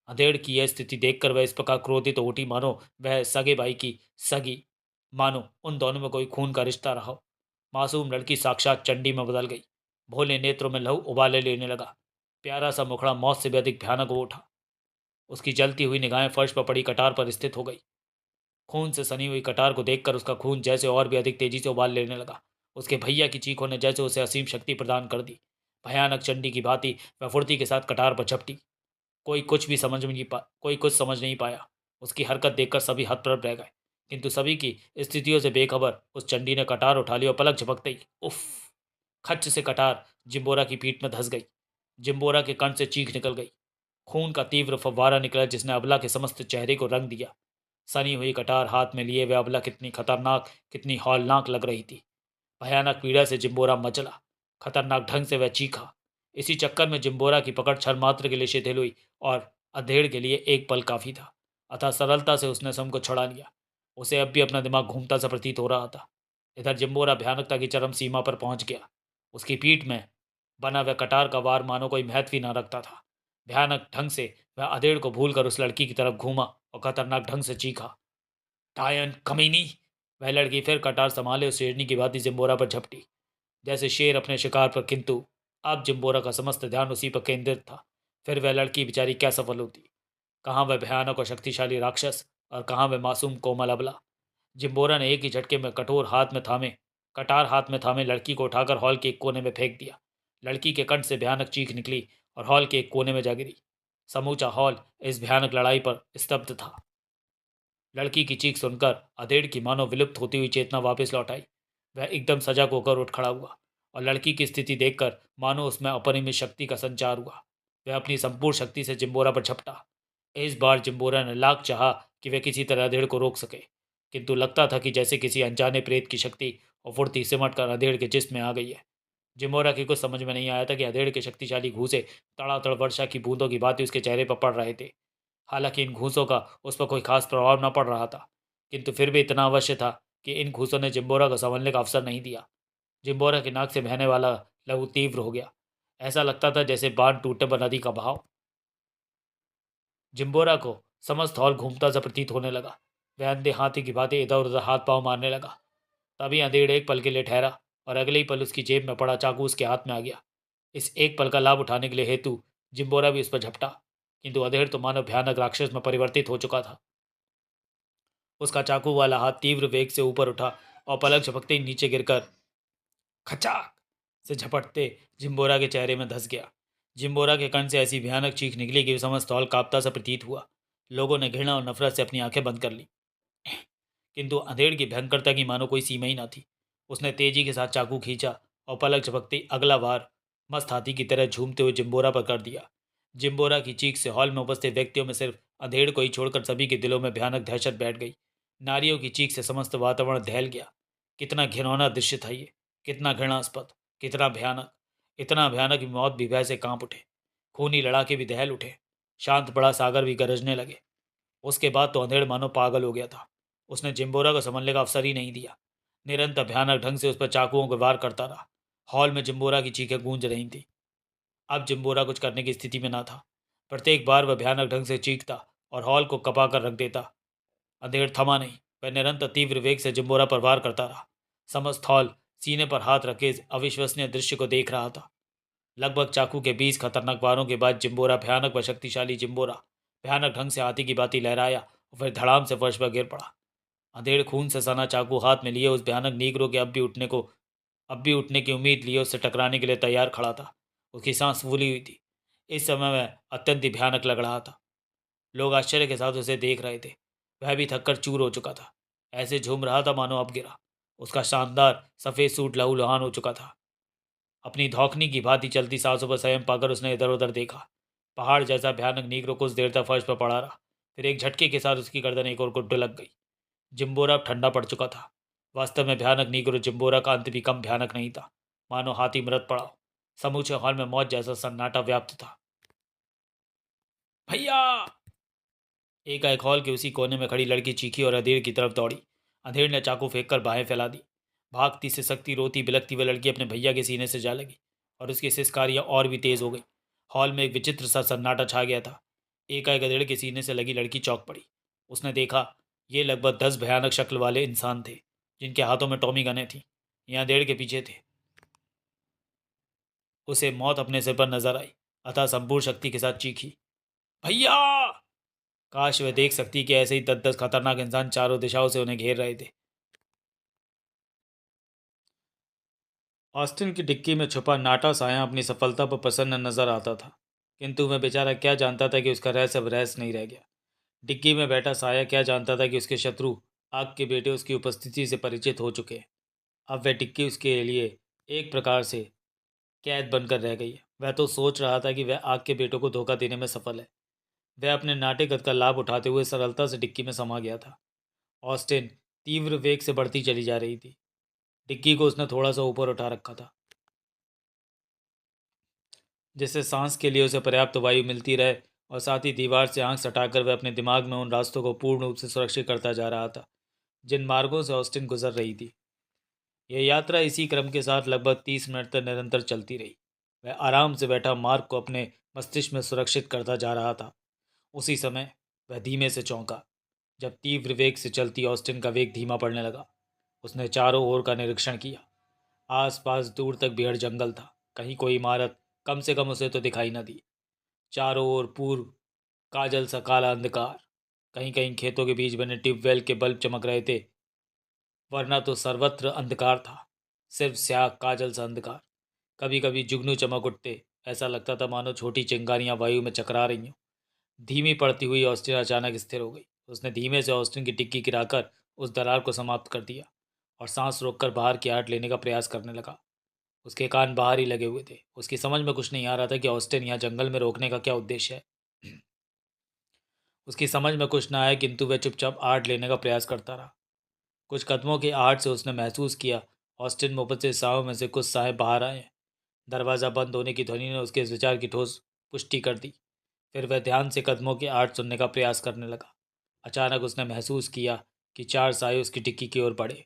अधेड़ की यह स्थिति देखकर वह इस प्रकार क्रोधित हो उठी मानो वह सगे भाई की सगी, मानो उन दोनों में कोई खून का रिश्ता रहा हो। मासूम लड़की साक्षात चंडी में बदल गई। भोले नेत्रों में लहू उबाले लेने लगा। प्यारा सा मुखड़ा मौत से भी अधिक भयानक हो उठा। उसकी जलती हुई निगाहें फर्श पर पड़ी कटार पर स्थित हो गई। खून से सनी हुई कटार को देखकर उसका खून जैसे और भी अधिक तेजी से उबाल लेने लगा। उसके भैया की चीखों ने जैसे उसे असीम शक्ति प्रदान कर दी। भयानक चंडी की भांति वह फुर्ती के साथ कटार पर झपटी। कोई कुछ समझ नहीं पाया। उसकी हरकत देखकर सभी हतप्रभ रह गए, किंतु सभी की स्थितियों से बेखबर उस चंडी ने कटार उठा ली और पलक झपकते ही उफ, खच्च से कटार जिम्बोरा की पीठ में धस गई। जिम्बोरा के कंठ से चीख निकल गई। खून का तीव्र फव्वारा निकला जिसने अबला के समस्त चेहरे को रंग दिया। सनी हुई कटार हाथ में लिए वह अबला कितनी खतरनाक, कितनी हौलनाक लग रही थी। भयानक पीड़ा से जिम्बोरा मचला। खतरनाक ढंग से वह चीखा। इसी चक्कर में जिम्बोरा की पकड़ क्षण मात्र के लिए शिथिल हुई और अधेड़ के लिए एक पल काफी था। अतः सरलता से उसने स्वयं को छुड़ा लिया। उसे अब भी अपना दिमाग घूमता सा प्रतीत हो रहा था। इधर जिम्बोरा भयानकता की चरम सीमा पर पहुंच गया। उसकी पीठ में बना वह कटार का वार मानो कोई महत्व ही न रखता था। भयानक ढंग से वह अधेड़ को भूलकर उस लड़की की तरफ घूमा और खतरनाक ढंग से चीखा, टायन कमीनी। वह लड़की फिर कटार संभाले उस शेरनी की भांति जिम्बोरा पर झपटी, जैसे शेर अपने शिकार पर, किंतु अब जिम्बोरा का समस्त ध्यान उसी पर केंद्रित था। फिर वह लड़की बेचारी क्या सफल होती। कहाँ वह भयानक और शक्तिशाली राक्षस और कहाँ वह मासूम कोमल अबला। जिम्बोरा ने एक ही झटके में कटार हाथ में थामे लड़की को उठाकर हॉल के एक कोने में फेंक दिया। लड़की के कंठ से भयानक चीख निकली और हॉल के एक कोने में जा गिरी। समूचा हॉल इस भयानक लड़ाई पर स्तब्ध था। लड़की की चीख सुनकर अधेड़ की मानो विलुप्त होती हुई चेतना वापस लौट आई। वह एकदम सजग होकर उठ खड़ा हुआ और लड़की की स्थिति देखकर मानो उसमें अपरिमित शक्ति का संचार हुआ। वह अपनी संपूर्ण शक्ति से जिम्बोरा पर झपटा। इस बार जिम्बोरा ने लाख चाहा कि वह किसी तरह अधेड़ को रोक सके, किंतु लगता था कि जैसे किसी अनजाने प्रेत की शक्ति और फुर्ती सिमट कर अधेड़ के जिस्म में आ गई है। जिम्बोरा की कुछ समझ में नहीं आया था कि अधेड़ के शक्तिशाली घूंसे तड़ातड़ वर्षा की बूंदों की बातें उसके चेहरे पर पड़ रहे थे। हालांकि इन घूंसों का उस पर कोई खास प्रभाव न पड़ रहा था, किंतु फिर भी इतना अवश्य था कि इन घूंसों ने जिम्बोरा को संभलने का अवसर नहीं दिया। जिम्बोरा की नाक से बहने वाला लहू तीव्र हो गया। ऐसा लगता था जैसे बांध टूटने पर नदी का बहाव। जिम्बोरा को समस्त हॉल घूमता सा प्रतीत होने लगा। वह अंधे हाथी की भांति इधर उधर हाथ पांव मारने लगा। तभी अंधेड़ एक पल के लिए ठहरा और अगले ही पल उसकी जेब में पड़ा चाकू उसके हाथ में आ गया। इस एक पल का लाभ उठाने के लिए हेतु जिम्बोरा भी उस पर झपटा, किंतु अधेड़ तो मानव भयानक राक्षस में परिवर्तित हो चुका था। उसका चाकू वाला हाथ तीव्र वेग से ऊपर उठा और पलक झपकते ही नीचे गिरकर खचाक से झपटते जिम्बोरा के चेहरे में धंस गया। जिम्बोरा के कंठ से ऐसी भयानक चीख निकली कि समस्त हॉल कांपता सा प्रतीत हुआ। लोगों ने घृणा और नफरत से अपनी आंखें बंद कर ली, किंतु अंधेड़ की भयंकरता की मानो कोई सीमा ही न थी। उसने तेजी के साथ चाकू खींचा और पलक झपकते अगला वार मस्त हाथी की तरह झूमते हुए जिम्बोरा पर कर दिया। जिम्बोरा की चीख से हॉल में उपस्थित व्यक्तियों में सिर्फ अंधेड़ को ही छोड़कर सभी के दिलों में भयानक दहशत बैठ गई। नारियों की चीख से समस्त वातावरण दहल गया। कितना घिनौना दृश्य था ये, कितना घृणास्पद, कितना भयानक। इतना भयानक कि मौत भी भय से कांप उठे, खूनी लड़ाके भी दहल उठे, शांत बड़ा सागर भी गरजने लगे। उसके बाद तो अंधेड़ मानो पागल हो गया था। उसने जिम्बोरा को संभलने का अवसर ही नहीं दिया। निरंतर भयानक ढंग से उस पर चाकुओं को वार करता रहा। हॉल में जिम्बोरा की चीखें गूंज रही थी। अब जिम्बोरा कुछ करने की स्थिति में ना था। प्रत्येक बार वह भयानक ढंग से चीखता और हॉल को कपा कर रख देता। अंधेड़ थमा नहीं। वह निरंतर तीव्र वेग से जिम्बोरा पर वार करता रहा। समस्त हॉल सीने पर हाथ रखे इस अविश्वसनीय दृश्य को देख रहा था। लगभग चाकू के 20 खतरनाक वारों के बाद जिम्बोरा, भयानक व शक्तिशाली जिम्बोरा, भयानक ढंग से हाथी की बाती लहराया और फिर धड़ाम से फर्श पर गिर पड़ा। अंधेड़ खून से सना चाकू हाथ में लिए उस भयानक नीग्रो के अब भी उठने की उम्मीद लिए उससे टकराने के लिए तैयार खड़ा था। उसकी सांस फूली हुई थी। इस समय वह अत्यंत ही भयानक लग रहा था। लोग आश्चर्य के साथ उसे देख रहे थे। वह भी थककर चूर हो चुका था। ऐसे झूम रहा था मानो अब गिरा। उसका शानदार सफ़ेद सूट लहूलुहान हो चुका था। अपनी धौखनी की भांति चलती सांसों पर संयम पाकर उसने इधर उधर देखा। पहाड़ जैसा भयानक नीग्रो कुछ देर तक फर्श पर पड़ा रहा। फिर एक झटके के साथ उसकी गर्दन एक ओर को ढुलक गई। जिम्बोरा अब ठंडा पड़ चुका था। वास्तव में भयानक नीग्रो जिम्बोरा का अंत भी कम भयानक नहीं था। मानो हाथी मृत पड़ा हो। समूचे हॉल में मौत जैसा सन्नाटा व्याप्त था। भैया! एकाएक हॉल के उसी कोने में खड़ी लड़की चीखी और अधेड़ की तरफ दौड़ी। अधेड़ ने चाकू फेंक कर बाहें फैला दी। भागती से सकती, रोती बिलखती वह लड़की अपने भैया के सीने से जा लगी और उसकी सिसकारियां और भी तेज हो गई। हॉल में एक विचित्र सा सन्नाटा छा गया था। एकाएक अधेड़ के सीने से लगी लड़की चौंक पड़ी। उसने देखा, ये लगभग 10 भयानक शक्ल वाले इंसान थे, जिनके हाथों में टॉमी गनें थीं। ये अधेड़ के पीछे थे। उसे मौत अपने सिर पर नजर आई, अतः संपूर्ण शक्ति के साथ चीखी, भैया! काश वह देख सकती कि ऐसे ही 10-10 खतरनाक इंसान चारों दिशाओं से उन्हें घेर रहे थे। ऑस्टिन की डिक्की में छुपा नाटा साया अपनी सफलता पर प्रसन्न नजर आता था, किंतु वह बेचारा क्या जानता था कि उसका रहस्य अब रहस्य नहीं रह गया। डिक्की में बैठा साया क्या जानता था कि उसके शत्रु आग के बेटे उसकी उपस्थिति से परिचित हो चुके हैं। अब वह डिक्की उसके लिए एक प्रकार से कैद बनकर रह गई है। वह तो सोच रहा था कि वह आग के बेटों को धोखा देने में सफल है। वह अपने नाटेगत का लाभ उठाते हुए सरलता से डिक्की में समा गया था। ऑस्टिन तीव्र वेग से बढ़ती चली जा रही थी। डिक्की को उसने थोड़ा सा ऊपर उठा रखा था, जिससे सांस के लिए उसे पर्याप्त वायु मिलती रहे, और साथ ही दीवार से आंख सटाकर वह अपने दिमाग में उन रास्तों को पूर्ण रूप से सुरक्षित करता जा रहा था जिन मार्गों से ऑस्टिन गुजर रही थी। यह यात्रा इसी क्रम के साथ लगभग 30 मिनट तक निरंतर चलती रही। वह आराम से बैठा मार्ग को अपने मस्तिष्क में सुरक्षित करता जा रहा था। उसी समय वह धीमे से चौंका जब तीव्र वेग से चलती ऑस्टिन का वेग धीमा पड़ने लगा। उसने चारों ओर का निरीक्षण किया। आसपास दूर तक बेहद जंगल था। कहीं कोई इमारत कम से कम उसे तो दिखाई न दी। चारों ओर पूर्व काजल सा काला अंधकार। कहीं कहीं खेतों के बीच बने ट्यूबवेल के बल्ब चमक रहे थे, वरना तो सर्वत्र अंधकार था। सिर्फ स्याह काजल सा अंधकार। कभी कभी जुगनू चमक उठते। ऐसा लगता था मानो छोटी चिंगारियां वायु में चकरा रही हों। धीमी पड़ती हुई ऑस्टिन अचानक स्थिर हो गई। उसने धीमे से ऑस्टिन की टिक्की गिराकर उस दरार को समाप्त कर दिया और सांस रोककर बाहर की आहट लेने का प्रयास करने लगा। उसके कान बाहर ही लगे हुए थे। उसकी समझ में कुछ नहीं आ रहा था कि ऑस्टिन यहाँ जंगल में रोकने का क्या उद्देश्य है। उसकी समझ में कुछ ना आया, किंतु वह चुपचाप आड़ लेने का प्रयास करता रहा। कुछ कदमों की आहट से उसने महसूस किया ऑस्टिन में उपस्थित सायों में से कुछ साए बाहर आए हैं। दरवाज़ा बंद होने की ध्वनि ने उसके इस विचार की ठोस पुष्टि कर दी। फिर वह ध्यान से कदमों की आहट सुनने का प्रयास करने लगा। अचानक उसने महसूस किया कि चार साए उसकी टिक्की की ओर बढ़े।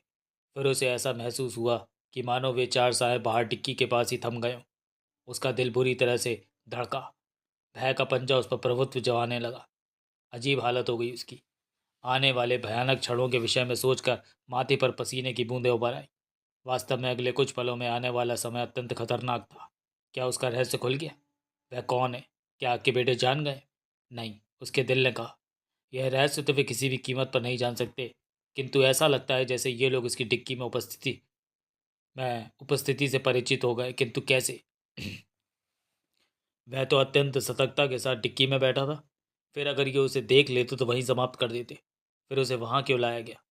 फिर उसे ऐसा महसूस हुआ कि मानो वे चार साए बाहर टिक्की के पास ही थम गए हों। उसका दिल बुरी तरह से धड़का। भय का पंजा उस पर प्रभुत्व जमाने लगा। अजीब हालत हो गई उसकी। आने वाले भयानक क्षणों के विषय में सोचकर माथे पर पसीने की बूंदें उभर आई। वास्तव में अगले कुछ पलों में आने वाला समय अत्यंत खतरनाक था। क्या उसका रहस्य खुल गया? वह कौन है? क्या आपके बेटे जान गए? नहीं, उसके दिल ने कहा। यह रहस्य तो वे किसी भी कीमत पर नहीं जान सकते, किंतु ऐसा लगता है जैसे ये लोग इसकी डिक्की में उपस्थिति से परिचित हो गए, किंतु कैसे? वह तो अत्यंत सतर्कता के साथ डिक्की में बैठा था। फिर अगर ये उसे देख लेते तो वहीं समाप्त कर देते। फिर उसे वहाँ क्यों लाया गया?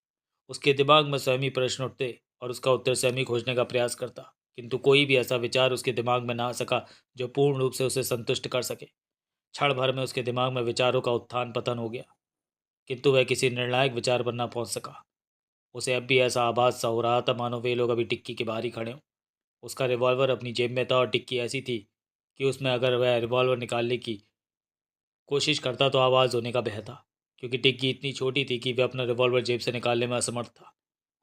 उसके दिमाग में स्वयं ही प्रश्न उठते और उसका उत्तर स्वयं ही खोजने का प्रयास करता, किंतु कोई भी ऐसा विचार उसके दिमाग में ना आ सका जो पूर्ण रूप से उसे संतुष्ट कर सके। क्षण भर में उसके दिमाग में विचारों का उत्थान पतन हो गया, किंतु वह किसी निर्णायक विचार पर न पहुंच सका। उसे अब भी ऐसा आभास सा हो रहा था मानो वे लोग अभी टिक्की के बाहर ही खड़े हों। उसका रिवॉल्वर अपनी जेब में था और टिक्की ऐसी थी कि उसमें अगर वह रिवॉल्वर निकालने की कोशिश करता तो आवाज़ होने का भय था, क्योंकि टिक्की इतनी छोटी थी कि वह अपना रिवॉल्वर जेब से निकालने में असमर्थ था।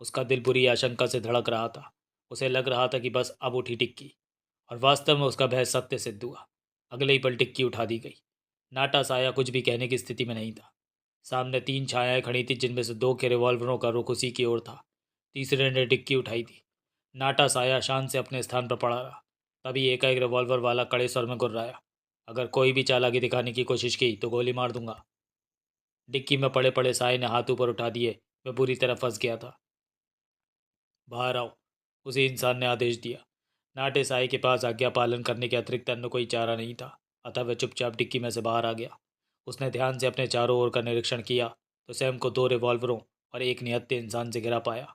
उसका दिल बुरी आशंका से धड़क रहा था। उसे लग रहा था कि बस अब उठी टिक्की, और वास्तव में उसका भय सत्य सिद्ध हुआ। अगले ही पल टिक्की उठा दी गई। नाटा साया कुछ भी कहने की स्थिति में नहीं था। सामने तीन छायाएं खड़ी थी, जिनमें से दो के रिवॉल्वरों का रुख उसी की ओर था। तीसरे ने टिक्की उठाई थी। नाटा साया शान से अपने स्थान पर पड़ा रहा। तभी एकाएक रिवॉल्वर वाला कड़े स्वर में गुर्राया, अगर कोई भी चालाकी दिखाने की कोशिश की तो गोली मार दूंगा। डिक्की में पड़े पड़े साए ने हाथ ऊपर उठा दिए। वह बुरी तरह फंस गया था। बाहर आओ, उसी इंसान ने आदेश दिया। नाटे साई के पास आज्ञा पालन करने के अतिरिक्त अन्य कोई चारा नहीं था, अतः वह चुपचाप डिक्की में से बाहर आ गया। उसने ध्यान से अपने चारों ओर का निरीक्षण किया तो स्वयं को दो रिवॉल्वरों और एक निहत्थे इंसान से घिरा पाया।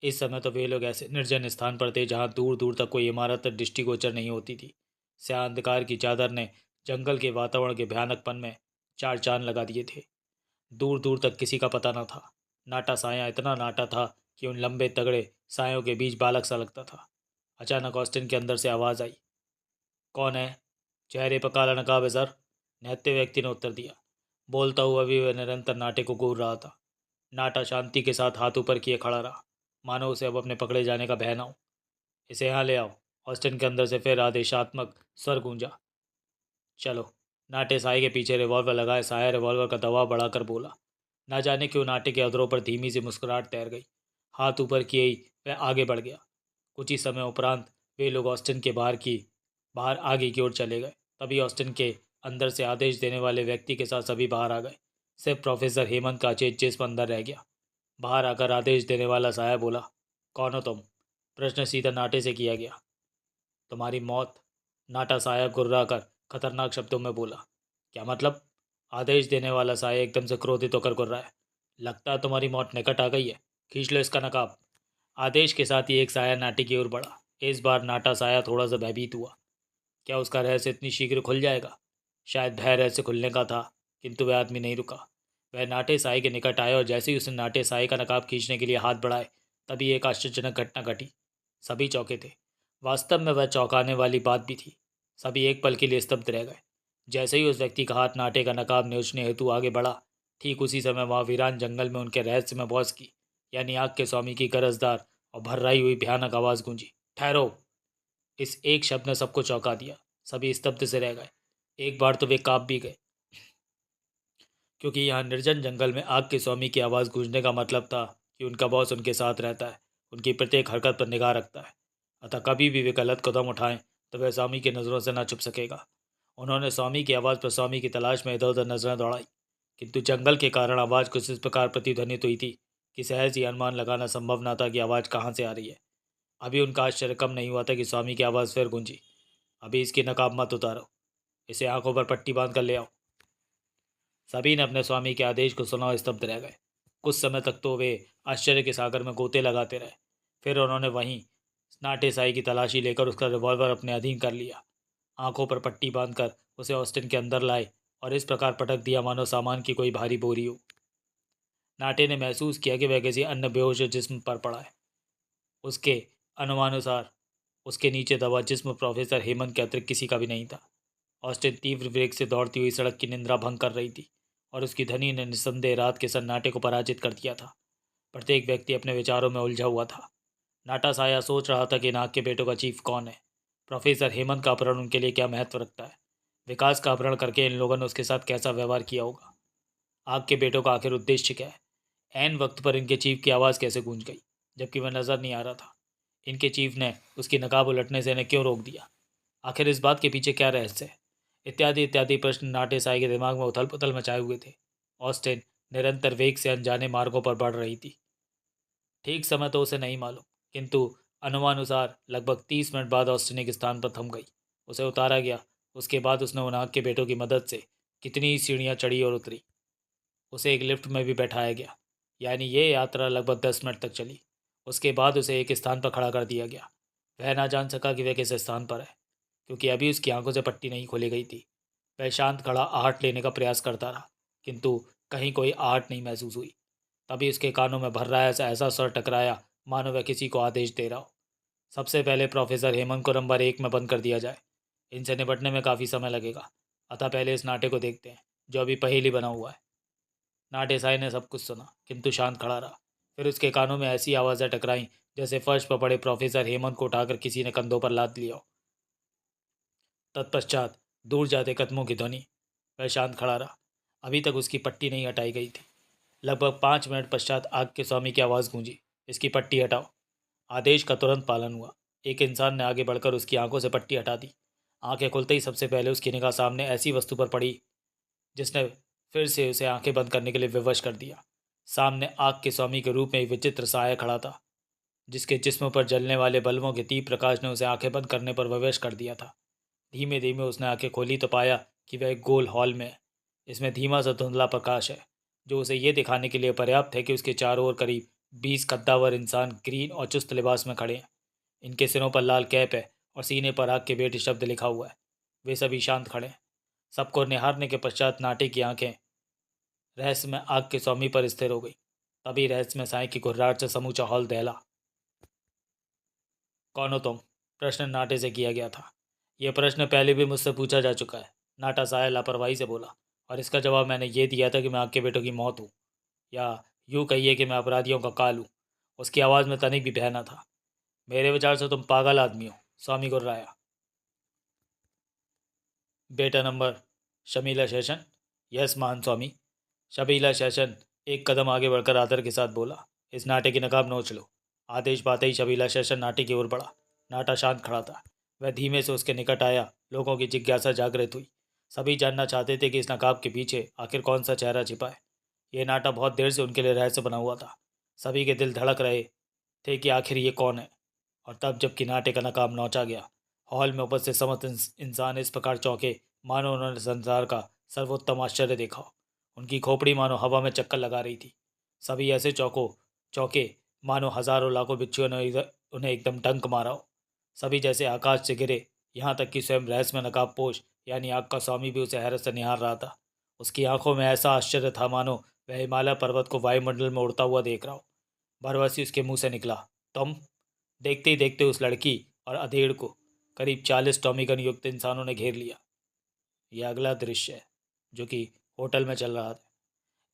इस समय तो वे लोग ऐसे निर्जन स्थान पर थे जहाँ दूर दूर तक कोई इमारत दृष्टिगोचर नहीं होती थी। स्या अंधकार की चादर ने जंगल के वातावरण के भयानकपन में चार चांद लगा दिए थे। दूर दूर तक किसी का पता न था। नाटा साया इतना नाटा था कि उन लंबे तगड़े सायों के बीच बालक सा लगता था। अचानक ऑस्टिन के अंदर से आवाज़ आई, कौन है? चेहरे पर काला नकाब है सर, निहत्थे व्यक्ति ने उत्तर दिया। बोलता हुआ भी वह निरंतर नाटे को घूर रहा था। नाटा शांति के साथ हाथ ऊपर किए खड़ा रहा, मानो उसे अब अपने पकड़े जाने का भय न हो। इसे यहाँ ले आओ। ऑस्टिन के अंदर से फिर आदेशात्मक स्वर गूंजा। चलो। नाटे साय के पीछे रिवॉल्वर लगाए साया रिवॉल्वर का दबाव बढ़ाकर बोला। ना जाने क्यों नाटे के अधरों पर धीमी सी मुस्कुराहट तैर गई। हाथ ऊपर किए ही वह आगे बढ़ गया। कुछ ही समय उपरांत वे लोग ऑस्टिन के बाहर आगे की ओर चले गए। तभी ऑस्टिन के अंदर से आदेश देने वाले व्यक्ति के साथ सभी बाहर आ गए। सिर्फ प्रोफेसर हेमंत का चेत जिस्म अंदर रह गया। बाहर आकर आदेश देने वाला साया बोला, कौन हो तुम? प्रश्न सीधा नाटे से किया गया। तुम्हारी मौत, नाटा साया गुर्रा कर खतरनाक शब्दों में बोला। क्या मतलब? आदेश देने वाला साया एकदम से क्रोधित होकर गुर्रा है। लगता है तुम्हारी मौत निकट आ गई है, खींच लो इसका नकाब। आदेश के साथ ही एक साया नाटे की ओर बढ़ा। इस बार नाटा साया थोड़ा सा भयभीत हुआ। क्या उसका रहस्य इतनी शीघ्र खुल जाएगा? शायद भय रहस्य खुलने का था, किंतु वह आदमी नहीं रुका। वह नाटे साई के निकट आया और जैसे ही उसने नाटे साई का नकाब खींचने के लिए हाथ बढ़ाए, तभी एक आश्चर्यजनक घटना घटी। सभी चौंके थे। वास्तव में वह चौंकाने वाली बात भी थी। सभी एक पल के लिए स्तब्ध रह गए। जैसे ही उस व्यक्ति का हाथ नाटे का नकाब नोचने हेतु आगे बढ़ा, ठीक उसी समय वहाँ वीरान जंगल में उनके रहस्य में बॉस की यानी आग के स्वामी की गरजदार और भर्राई हुई भयानक आवाज़ गूंजी, ठहरो। इस एक शब्द ने सबको चौंका दिया। सभी स्तब्ध से रह गए। एक बार तो वे काँप भी गए, क्योंकि यहाँ निर्जन जंगल में आग के स्वामी की आवाज़ गूंजने का मतलब था कि उनका बॉस उनके साथ रहता है, उनकी प्रत्येक हरकत पर निगाह रखता है। अतः कभी भी वे गलत कदम उठाएं तो वह स्वामी की नज़रों से ना छुप सकेगा। उन्होंने स्वामी की आवाज़ पर स्वामी की तलाश में इधर उधर नजरें दौड़ाई, किंतु जंगल के कारण आवाज़ कुछ इस प्रकार प्रतिध्वनित हुई थी कि सहज ही अनुमान लगाना संभव न था कि आवाज़ कहाँ से आ रही है। अभी उनका आश्चर्य कम नहीं हुआ था कि स्वामी की आवाज़ फिर गूंजी, अभी इसकी नकाब मत उतारो, इसे आंखों पर पट्टी बांध कर ले आओ। सभी ने अपने स्वामी के आदेश को सुना और स्तब्ध रह गए। कुछ समय तक तो वे आश्चर्य के सागर में गोते लगाते रहे। फिर उन्होंने वहीं नाटे साई की तलाशी लेकर उसका रिवॉल्वर अपने अधीन कर लिया। आंखों पर पट्टी बांधकर उसे ऑस्टिन के अंदर लाए और इस प्रकार पटक दिया मानो सामान की कोई भारी बोरी हो। नाटे ने महसूस किया कि वह किसी अन्य बेहोश जिस्म पर पड़ा है। उसके अनुमानुसार उसके नीचे दबा जिस्म प्रोफेसर हेमंत के अतिरिक्त किसी का भी नहीं था। ऑस्टिन तीव्र वेग से दौड़ती हुई सड़क की निंद्रा भंग कर रही थी और उसकी ध्वनि ने निस्संदेह रात के सन्नाटे को पराजित कर दिया था। प्रत्येक व्यक्ति अपने विचारों में उलझा हुआ था। नाटा साया सोच रहा था कि नाग के बेटों का चीफ कौन है। प्रोफेसर हेमंत का अपहरण उनके लिए क्या महत्व रखता है। विकास का अपहरण करके इन लोगों ने उसके साथ कैसा व्यवहार किया होगा। आग के बेटों का आखिर उद्देश्य क्या है। ऐन वक्त पर इनके चीफ की आवाज़ कैसे गूंज गई जबकि वह नज़र नहीं आ रहा था। इनके चीफ ने उसकी नकाब उलटने से इन्हें क्यों रोक दिया। आखिर इस बात के पीछे क्या रहस्य है। इत्यादि इत्यादि प्रश्न नाटे साई के दिमाग में उथल पुथल मचाए हुए थे। ऑस्टिन निरंतर वेग से अनजाने मार्गों पर बढ़ रही थी। ठीक समय तो उसे नहीं मालूम, किंतु अनुमानुसार लगभग 30 मिनट बाद ऑस्टिन एक स्थान पर थम गई। उसे उतारा गया। उसके बाद उसने उन आग के बेटों की मदद से कितनी ही सीढ़ियाँ चढ़ी और उतरी। उसे एक लिफ्ट में भी बैठाया गया। यानी ये यात्रा लगभग 10 मिनट तक चली। उसके बाद उसे एक स्थान पर खड़ा कर दिया गया। वह ना जान सका कि वह किस स्थान पर है, क्योंकि अभी उसकी आंखों से पट्टी नहीं खोली गई थी। वह शांत खड़ा आहट लेने का प्रयास करता रहा, किंतु कहीं कोई आहट नहीं महसूस हुई। तभी उसके कानों में भर रहा ऐसा ऐसा स्वर टकराया मानो वह किसी को आदेश दे रहा हो। सबसे पहले प्रोफेसर हेमंत को नंबर 1 में बंद कर दिया जाए। इनसे निपटने में काफ़ी समय लगेगा, अतः पहले इस नाटे को देखते हैं जो अभी पहेली बना हुआ है। नाटे साई ने सब कुछ सुना, किंतु शांत खड़ा रहा। फिर उसके कानों में ऐसी आवाज़ें टकराईं जैसे फर्श पर पड़े प्रोफेसर हेमंत को उठाकर किसी ने कंधों पर लाद लिया हो। तत्पश्चात दूर जाते कदमों की ध्वनि। वह शांत खड़ा रहा। अभी तक उसकी पट्टी नहीं हटाई गई थी। लगभग 5 मिनट पश्चात आग के स्वामी की आवाज़ गूंजी, इसकी पट्टी हटाओ। आदेश का तुरंत पालन हुआ। एक इंसान ने आगे बढ़कर उसकी आंखों से पट्टी हटा दी। आंखें खुलते ही सबसे पहले उसकी निगाह सामने ऐसी वस्तु पर पड़ी जिसने फिर से उसे आंखें बंद करने के लिए विवश कर दिया। सामने आग के स्वामी के रूप में एक विचित्र साया खड़ा था, जिसके जिस्म पर जलने वाले बल्बों के तीव्र प्रकाश ने उसे आंखें बंद करने पर विवश कर दिया था। धीमे धीमे उसने आंखें खोली तो पाया कि वह एक गोल हॉल में है। इसमें धीमा सा धुंधला प्रकाश है, जो उसे ये दिखाने के लिए पर्याप्त है कि उसके चारों ओर करीब 20 कद्दावर इंसान ग्रीन और चुस्त लिबास में खड़े हैं। इनके सिरों पर लाल कैप है और सीने पर आग के बेटे शब्द लिखा हुआ है। वे सभी शांत खड़े हैं। सबको निहारने के पश्चात नाटे की आंखें रहस्य में आग के स्वामी पर स्थिर हो गई। तभी रहस्य में साई की घुर्राहट से समूचा हॉल दहला। कौन हो तुम? प्रश्न नाटे से किया गया था। यह प्रश्न पहले भी मुझसे पूछा जा चुका है, नाटा साया लापरवाही से बोला, और इसका जवाब मैंने ये दिया था कि मैं आपके बेटों की मौत हूँ, या यूँ कहिए कि मैं अपराधियों का काल हूँ। उसकी आवाज़ में तनिक भी भय न था। मेरे विचार से तुम पागल आदमी हो, स्वामी गुर्राया। बेटा नंबर शमीला शैशन। यस महान स्वामी। शबीला शैशन एक कदम आगे बढ़कर आदर के साथ बोला, इस नाटे की नकाब नोच लो। आदेश पाते ही शबीला शैशन नाटे की ओर बढ़ा। नाटा शांत खड़ा था। वह धीमे से उसके निकट आया। लोगों की जिज्ञासा जागृत हुई। सभी जानना चाहते थे कि इस नकाब के पीछे आखिर कौन सा चेहरा छिपा है। ये नाटा बहुत देर से उनके लिए रहस्य बना हुआ था। सभी के दिल धड़क रहे थे कि आखिर ये कौन है। और तब जबकि नाटे का नकाब नोचा गया, हॉल में उपस्थित समस्त इंसान इस प्रकार चौंके मानो उन्होंने संसार का सर्वोत्तम आश्चर्य देखा हो। उनकी खोपड़ी मानो हवा में चक्कर लगा रही थी। सभी ऐसे चौके मानो हजारों लाखों बिच्छुओं ने उन्हें एकदम डंक मारा हो। सभी जैसे आकाश से गिरे। यहाँ तक कि स्वयं रहस्य में नकाबपोश यानी आग का स्वामी भी उसे हैरत से निहार रहा था। उसकी आंखों में ऐसा आश्चर्य था मानो वह हिमालय पर्वत को वायुमंडल में उड़ता हुआ देख रहा हो। भरवसी उसके मुंह से निकला, तुम? देखते ही देखते उस लड़की और अधेड़ को करीब 40 टॉमी गन युक्त इंसानों ने घेर लिया। यह अगला दृश्य है जो कि होटल में चल रहा था।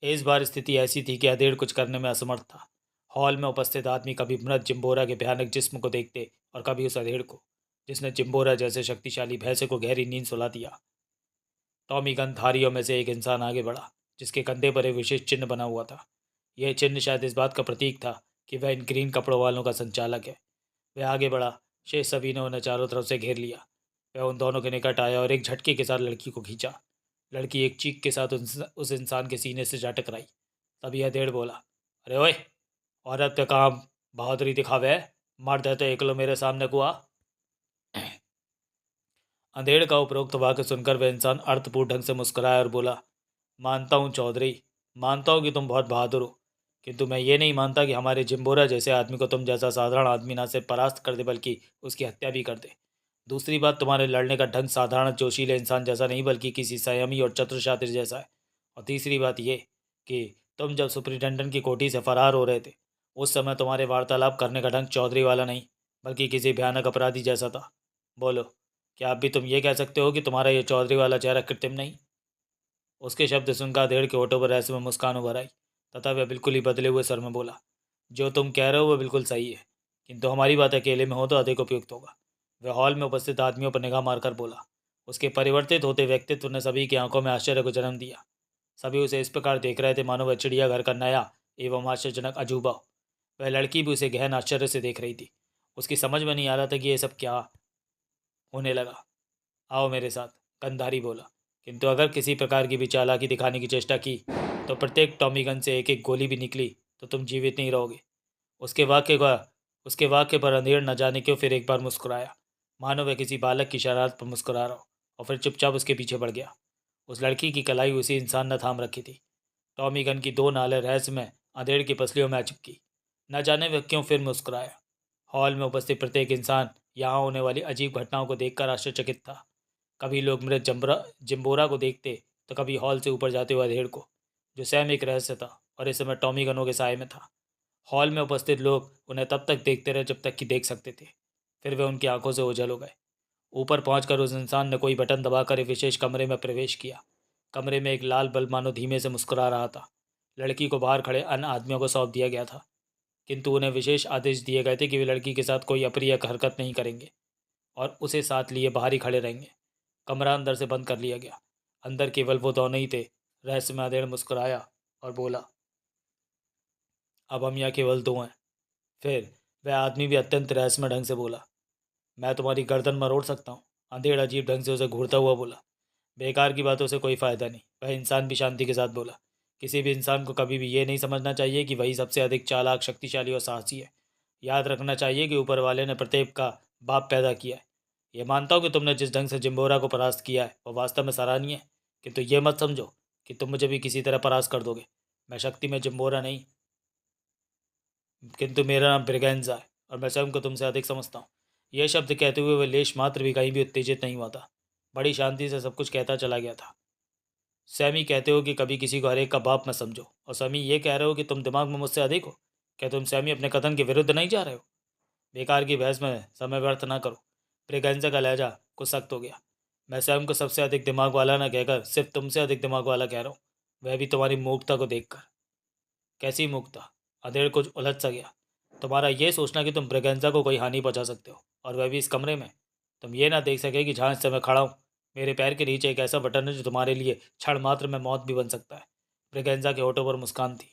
इस बार स्थिति ऐसी थी कि अधेड़ कुछ करने में असमर्थ था। हॉल में उपस्थित आदमी कभी मृत जिम्बोरा के भयानक जिस्म को देखते और कभी उस अधेड़ को, जिसने जिम्बोरा जैसे शक्तिशाली भैंसे को गहरी नींद सुला दिया। टॉमी गन धारियों में से एक इंसान आगे बढ़ा, जिसके कंधे पर एक विशेष चिन्ह बना हुआ था। यह चिन्ह शायद इस बात का प्रतीक था कि वह इन ग्रीन कपड़ों वालों का संचालक है। वह आगे बढ़ा। शेष सभी ने उन्हें चारों तरफ से घेर लिया। वह उन दोनों के निकट आया और एक झटके के साथ लड़की को खींचा। लड़की एक चीख के साथ उस इंसान के सीने से जा टकराई। तभी अधेड़ बोला, अरे ओए, औरत पे काम बहादुरी दिखावे है? मर्द है तो एकलो मेरे सामने को आ। अंधेड़ का उपरोक्त वाक्य सुनकर वह इंसान अर्थपूर्ण ढंग से मुस्कुराया और बोला, मानता हूँ चौधरी, मानता हूँ कि तुम बहुत बहादुर हो, किंतु मैं ये नहीं मानता कि हमारे जिम्बोरा जैसे आदमी को तुम जैसा साधारण आदमी ना सिर्फ परास्त कर दे बल्कि उसकी हत्या भी कर दे। दूसरी बात, तुम्हारे लड़ने का ढंग साधारण जोशीले इंसान जैसा नहीं बल्कि किसी संयमी और चतुर शातिर जैसा है। और तीसरी बात ये कि तुम जब सुपरिटेंडेंट की कोठी से फरार हो रहे थे उस समय तुम्हारे वार्तालाप करने का ढंग चौधरी वाला नहीं बल्कि किसी भयानक अपराधी जैसा था। बोलो, क्या अब भी तुम ये कह सकते हो कि तुम्हारा ये चौधरी वाला चेहरा कृत्रिम नहीं? उसके शब्द सुनकर अधेड़ के होठों पर रहस्य में मुस्कान उभर आई तथा वह बिल्कुल ही बदले हुए स्वर में बोला, जो तुम कह रहे हो वह बिल्कुल सही है, किंतु हमारी बात अकेले में हो तो अधिक उपयुक्त होगा। वह हॉल में उपस्थित आदमियों पर निगाह मारकर बोला। उसके परिवर्तित होते व्यक्तित्व ने सभी की आंखों में आश्चर्य को जन्म दिया। सभी उसे इस प्रकार देख रहे थे मानो वह चिड़ियाघर का नया एवं आश्चर्यजनक अजूबा हो। वह लड़की भी उसे गहन आश्चर्य से देख रही थी। उसकी समझ में नहीं आ रहा था कि यह सब क्या होने लगा। आओ मेरे साथ, कंधारी बोला, किंतु अगर किसी प्रकार की भी चालाकी दिखाने की चेष्टा की तो प्रत्येक टॉमी गन से एक एक गोली भी निकली तो तुम जीवित नहीं रहोगे। उसके वाक्य का उसके वाक्य पर अंधेर न जाने क्यों फिर एक बार मुस्कुराया, मानो वह किसी बालक की शरारत पर मुस्कुरा रहा हो, और फिर चुपचाप उसके पीछे बढ़ गया। उस लड़की की कलाई उसी इंसान ने थाम रखी थी। टॉमी गन की दो नाले रहस्य में अंधेर की पसलियों में आ चिपकी। न जाने वह क्यों फिर मुस्कुराया। हॉल में उपस्थित प्रत्येक इंसान यहाँ होने वाली अजीब घटनाओं को देखकर आश्चर्यचकित था। कभी लोग मृत जिम्बोरा को देखते तो कभी हॉल से ऊपर जाते हुए अधेड़ को, जो स्वयं एक रहस्य था और इस समय टॉमी गनों के साय में था। हॉल में उपस्थित लोग उन्हें तब तक देखते रहे जब तक कि देख सकते थे। फिर वे उनकी आंखों से ओझल हो गए। ऊपर पहुंचकर उस इंसान ने कोई बटन दबाकर एक विशेष कमरे में प्रवेश किया। कमरे में एक लाल बल्ब मानो धीमे से मुस्कुरा रहा था। लड़की को बाहर खड़े अन्य आदमियों को सौंप दिया गया था, किंतु उन्हें विशेष आदेश दिए गए थे कि वे लड़की के साथ कोई अप्रिय हरकत नहीं करेंगे और उसे साथ लिए बाहर ही खड़े रहेंगे। कमरा अंदर से बंद कर लिया गया। अंदर केवल वो दोनों ही थे। रहस्यमय अधेड़ मुस्कुराया और बोला, अब हम यहाँ केवल दो हैं। फिर वह आदमी भी अत्यंत रहस्यमय ढंग से बोला, मैं तुम्हारी गर्दन मरोड़ सकता हूँ। अंधेड़ अजीब ढंग से उसे घूरता हुआ बोला, बेकार की बातों से कोई फ़ायदा नहीं। वह इंसान भी शांति के साथ बोला, किसी भी इंसान को कभी भी ये नहीं समझना चाहिए कि वही सबसे अधिक चालाक, शक्तिशाली और साहसी है। याद रखना चाहिए कि ऊपर वाले ने प्रत्येक का बाप पैदा किया है। ये मानता हूँ कि तुमने जिस ढंग से जिम्बोरा को परास्त किया है वह वास्तव में सराहनीय है, किंतु ये मत समझो कि तुम मुझे भी किसी तरह परास्त कर दोगे। मैं शक्ति में जिम्बोरा नहीं, किंतु मेरा नाम ब्रिगेंजा है और मैं स्वयं को तुमसे अधिक समझता हूँ। यह शब्द कहते हुए वह लेश मात्र भी कहीं भी उत्तेजित नहीं हुआ था। बड़ी शांति से सब कुछ कहता चला गया था। सैमी, कहते हो कि कभी किसी को हरेक का बाप मत समझो, और सैमी ये कह रहे हो कि तुम दिमाग में मुझसे अधिक हो। क्या तुम सैमी अपने कथन के विरुद्ध नहीं जा रहे हो? बेकार की बहस में समय व्यर्थ ना करो। ब्रिगेंजा का लहजा कुछ सख्त हो गया। मैं स्वयं को सबसे अधिक दिमाग वाला ना कहकर सिर्फ तुमसे अधिक दिमाग वाला कह रहा हूँ, वह भी तुम्हारी मूर्खता को देखकर। कैसी मूर्खता? अधेड़ कुछ उलझ सा गया। तुम्हारा ये सोचना कि तुम ब्रिगेंजा को कोई हानि पहुंचा सकते हो, और वह भी इस कमरे में। तुम ये ना देख सके कि जहाँ इस समय खड़ा हूँ मेरे पैर के नीचे एक ऐसा बटन है जो तुम्हारे लिए क्षण मात्र में मौत भी बन सकता है। ब्रिगेंजा के होठों पर मुस्कान थी।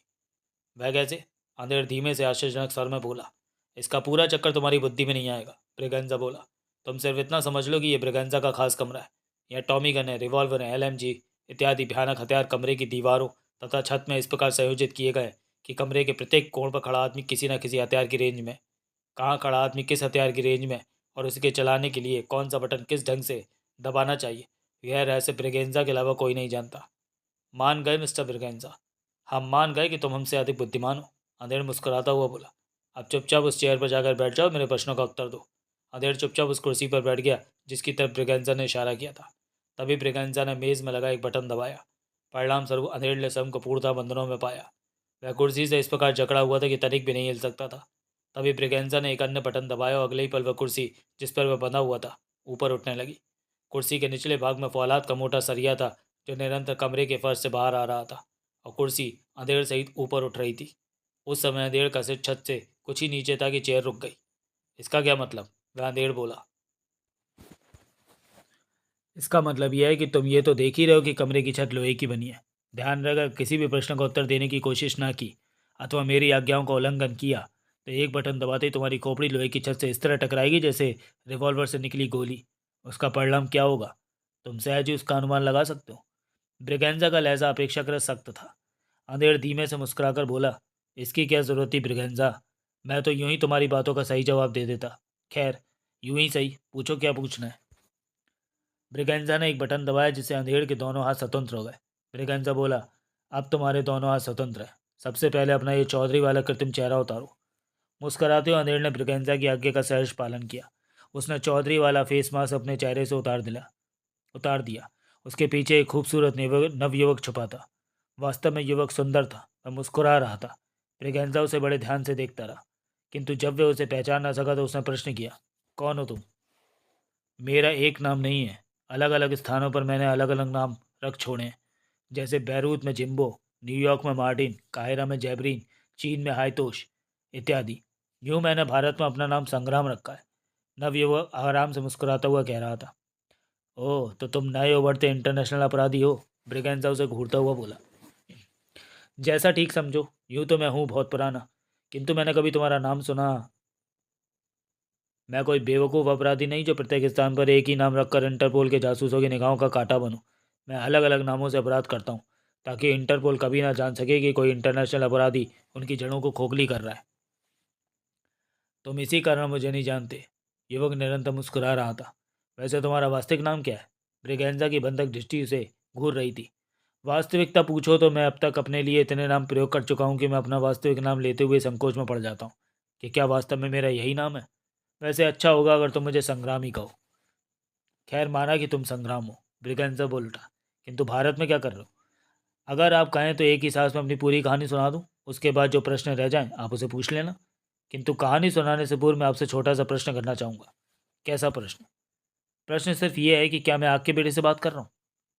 वह कैसे? अंधेड़ धीमे से आश्चर्यजनक स्वर में बोला, इसका पूरा चक्कर तुम्हारी बुद्धि में नहीं आएगा। ब्रिगेंजा बोला, तुम सिर्फ इतना समझ लो कि यह ब्रिगेंजा का खास कमरा है। यह टॉमी गन है, रिवॉल्वर है, LMG इत्यादि भयानक हथियार कमरे की दीवारों तथा छत में इस प्रकार संयोजित किए गए कि कमरे के प्रत्येक कोण पर खड़ा आदमी किसी न किसी हथियार की रेंज में। कहाँ खड़ा आदमी किस हथियार की रेंज में और उसके चलाने के लिए कौन सा बटन किस ढंग से दबाना चाहिए, यह रहस्य ब्रिगेंजा के अलावा कोई नहीं जानता। मान गए मिस्टर ब्रिगेंजा, हम मान गए कि तुम हमसे अधिक बुद्धिमान हो। अंधेड़ मुस्कुराता हुआ बोला, अब चुपचाप उस चेयर पर जाकर बैठ जाओ, मेरे प्रश्नों का उत्तर दो। अंधेड़ चुपचाप उस कुर्सी पर बैठ गया जिसकी तरफ ब्रिगेंजा ने इशारा किया था। तभी ब्रिगेंजा ने मेज़ में लगा एक बटन दबाया। परिणाम स्वरूप अंधेड़ ने स्वयं को पूर्णतः बंधनों में पाया। वह कुर्सी से इस प्रकार जकड़ा हुआ था कि तनिक भी नहीं हिल सकता था। तभी ब्रिगेंजा ने एक अन्य बटन दबाया और अगले ही पल वह कुर्सी जिस पर वह बंधा हुआ था ऊपर उठने लगी। कुर्सी के निचले भाग में फौलाद का मोटा सरिया था जो निरंतर कमरे के फर्श से बाहर आ रहा था, और कुर्सी अंधेड़ सहित ऊपर उठ रही थी। उस समय अंधेड़ का सिर छत से कुछ ही नीचे था कि चेयर रुक गई। इसका क्या मतलब? वह अंधेड़ बोला। इसका मतलब यह है कि तुम ये तो देख ही रहे हो कि कमरे की छत लोहे की बनी है। ध्यान रखकर किसी भी प्रश्न का उत्तर देने की कोशिश ना की अथवा मेरी आज्ञाओं का उल्लंघन किया तो एक बटन दबाते ही तुम्हारी खोपड़ी लोहे की छत से इस तरह टकराएगी जैसे रिवॉल्वर से निकली गोली। उसका परिणाम क्या होगा तुम सहज ही उसका अनुमान लगा सकते हो। ब्रिगेंजा का लहजा अपेक्षाकृत सख्त था। अंधेड़ धीमे से मुस्कुराकर बोला, इसकी क्या जरूरत थी ब्रिगेंजा? मैं तो यूं ही तुम्हारी बातों का सही जवाब दे देता। खैर, यूं ही सही, पूछो क्या पूछना है। ब्रिगेंजा ने एक बटन दबाया जिससे अंधेड़ के दोनों हाथ स्वतंत्र हो गए। ब्रिगेंजा बोला, अब तुम्हारे दोनों हाथ स्वतंत्र हैं। सबसे पहले अपना ये चौधरी वाला कृत्रिम चेहरा उतारो। मुस्कुराते हुए अंधेड़ ने ब्रिगेंजा की आज्ञा का सहर्ष पालन किया। उसने चौधरी वाला फेस मास्क अपने चेहरे से उतार दिया। उसके पीछे एक खूबसूरत नवयुवक छुपा था। वास्तव में युवक सुंदर था और मुस्कुरा रहा था। ब्रिगेंजा उसे बड़े ध्यान से देखता रहा, किंतु जब वह उसे पहचान न सका तो उसने प्रश्न किया, कौन हो तुम? मेरा एक नाम नहीं है, अलग अलग स्थानों पर मैंने अलग अलग नाम रख छोड़े हैं। जैसे बैरूत में जिम्बो, न्यूयॉर्क में मार्टिन, काहिरा में जैबरीन, चीन में हाइतोश इत्यादि। यूं मैंने भारत में अपना नाम संग्राम रखा है। नवयुवक आराम से मुस्कुराता हुआ कह रहा था। ओह, तो तुम नए उभरते इंटरनेशनल अपराधी हो? ब्रिगेंजा उसे घूरता हुआ बोला। जैसा ठीक समझो, यूं तो मैं हूँ बहुत पुराना, किंतु मैंने कभी तुम्हारा नाम सुना? मैं कोई बेवकूफ़ अपराधी नहीं जो प्रत्येक स्थान पर एक ही नाम रखकर इंटरपोल के जासूसों की निगाहों का कांटा बनूं। मैं अलग अलग नामों से अपराध करता हूँ, ताकि इंटरपोल कभी ना जान सके कि कोई इंटरनेशनल अपराधी उनकी जड़ों को खोखली कर रहा है। तुम इसी कारण मुझे नहीं जानते। युवक निरंतर मुस्कुरा रहा था। वैसे तुम्हारा वास्तविक नाम क्या है? ब्रिगेंजा की बंधक दृष्टि उसे घूर रही थी। वास्तविकता पूछो तो मैं अब तक अपने लिए इतने नाम प्रयोग कर चुका हूँ कि मैं अपना वास्तविक नाम लेते हुए संकोच में पड़ जाता हूँ कि क्या वास्तव में मेरा यही नाम है। वैसे अच्छा होगा अगर तुम मुझे संग्राम ही कहो। खैर, माना कि तुम संग्राम हो, ब्रिगेंजा बोल उठा, किंतु भारत में क्या कर रहे हो? अगर आप कहें तो एक ही सांस में अपनी पूरी कहानी सुना दूं, उसके बाद जो प्रश्न रह जाएं आप उसे पूछ लेना। किंतु कहानी सुनाने से पूर्व मैं आपसे छोटा सा प्रश्न करना चाहूँगा। कैसा प्रश्न? प्रश्न सिर्फ ये है कि क्या मैं आपके बेटे से बात कर रहा हूँ?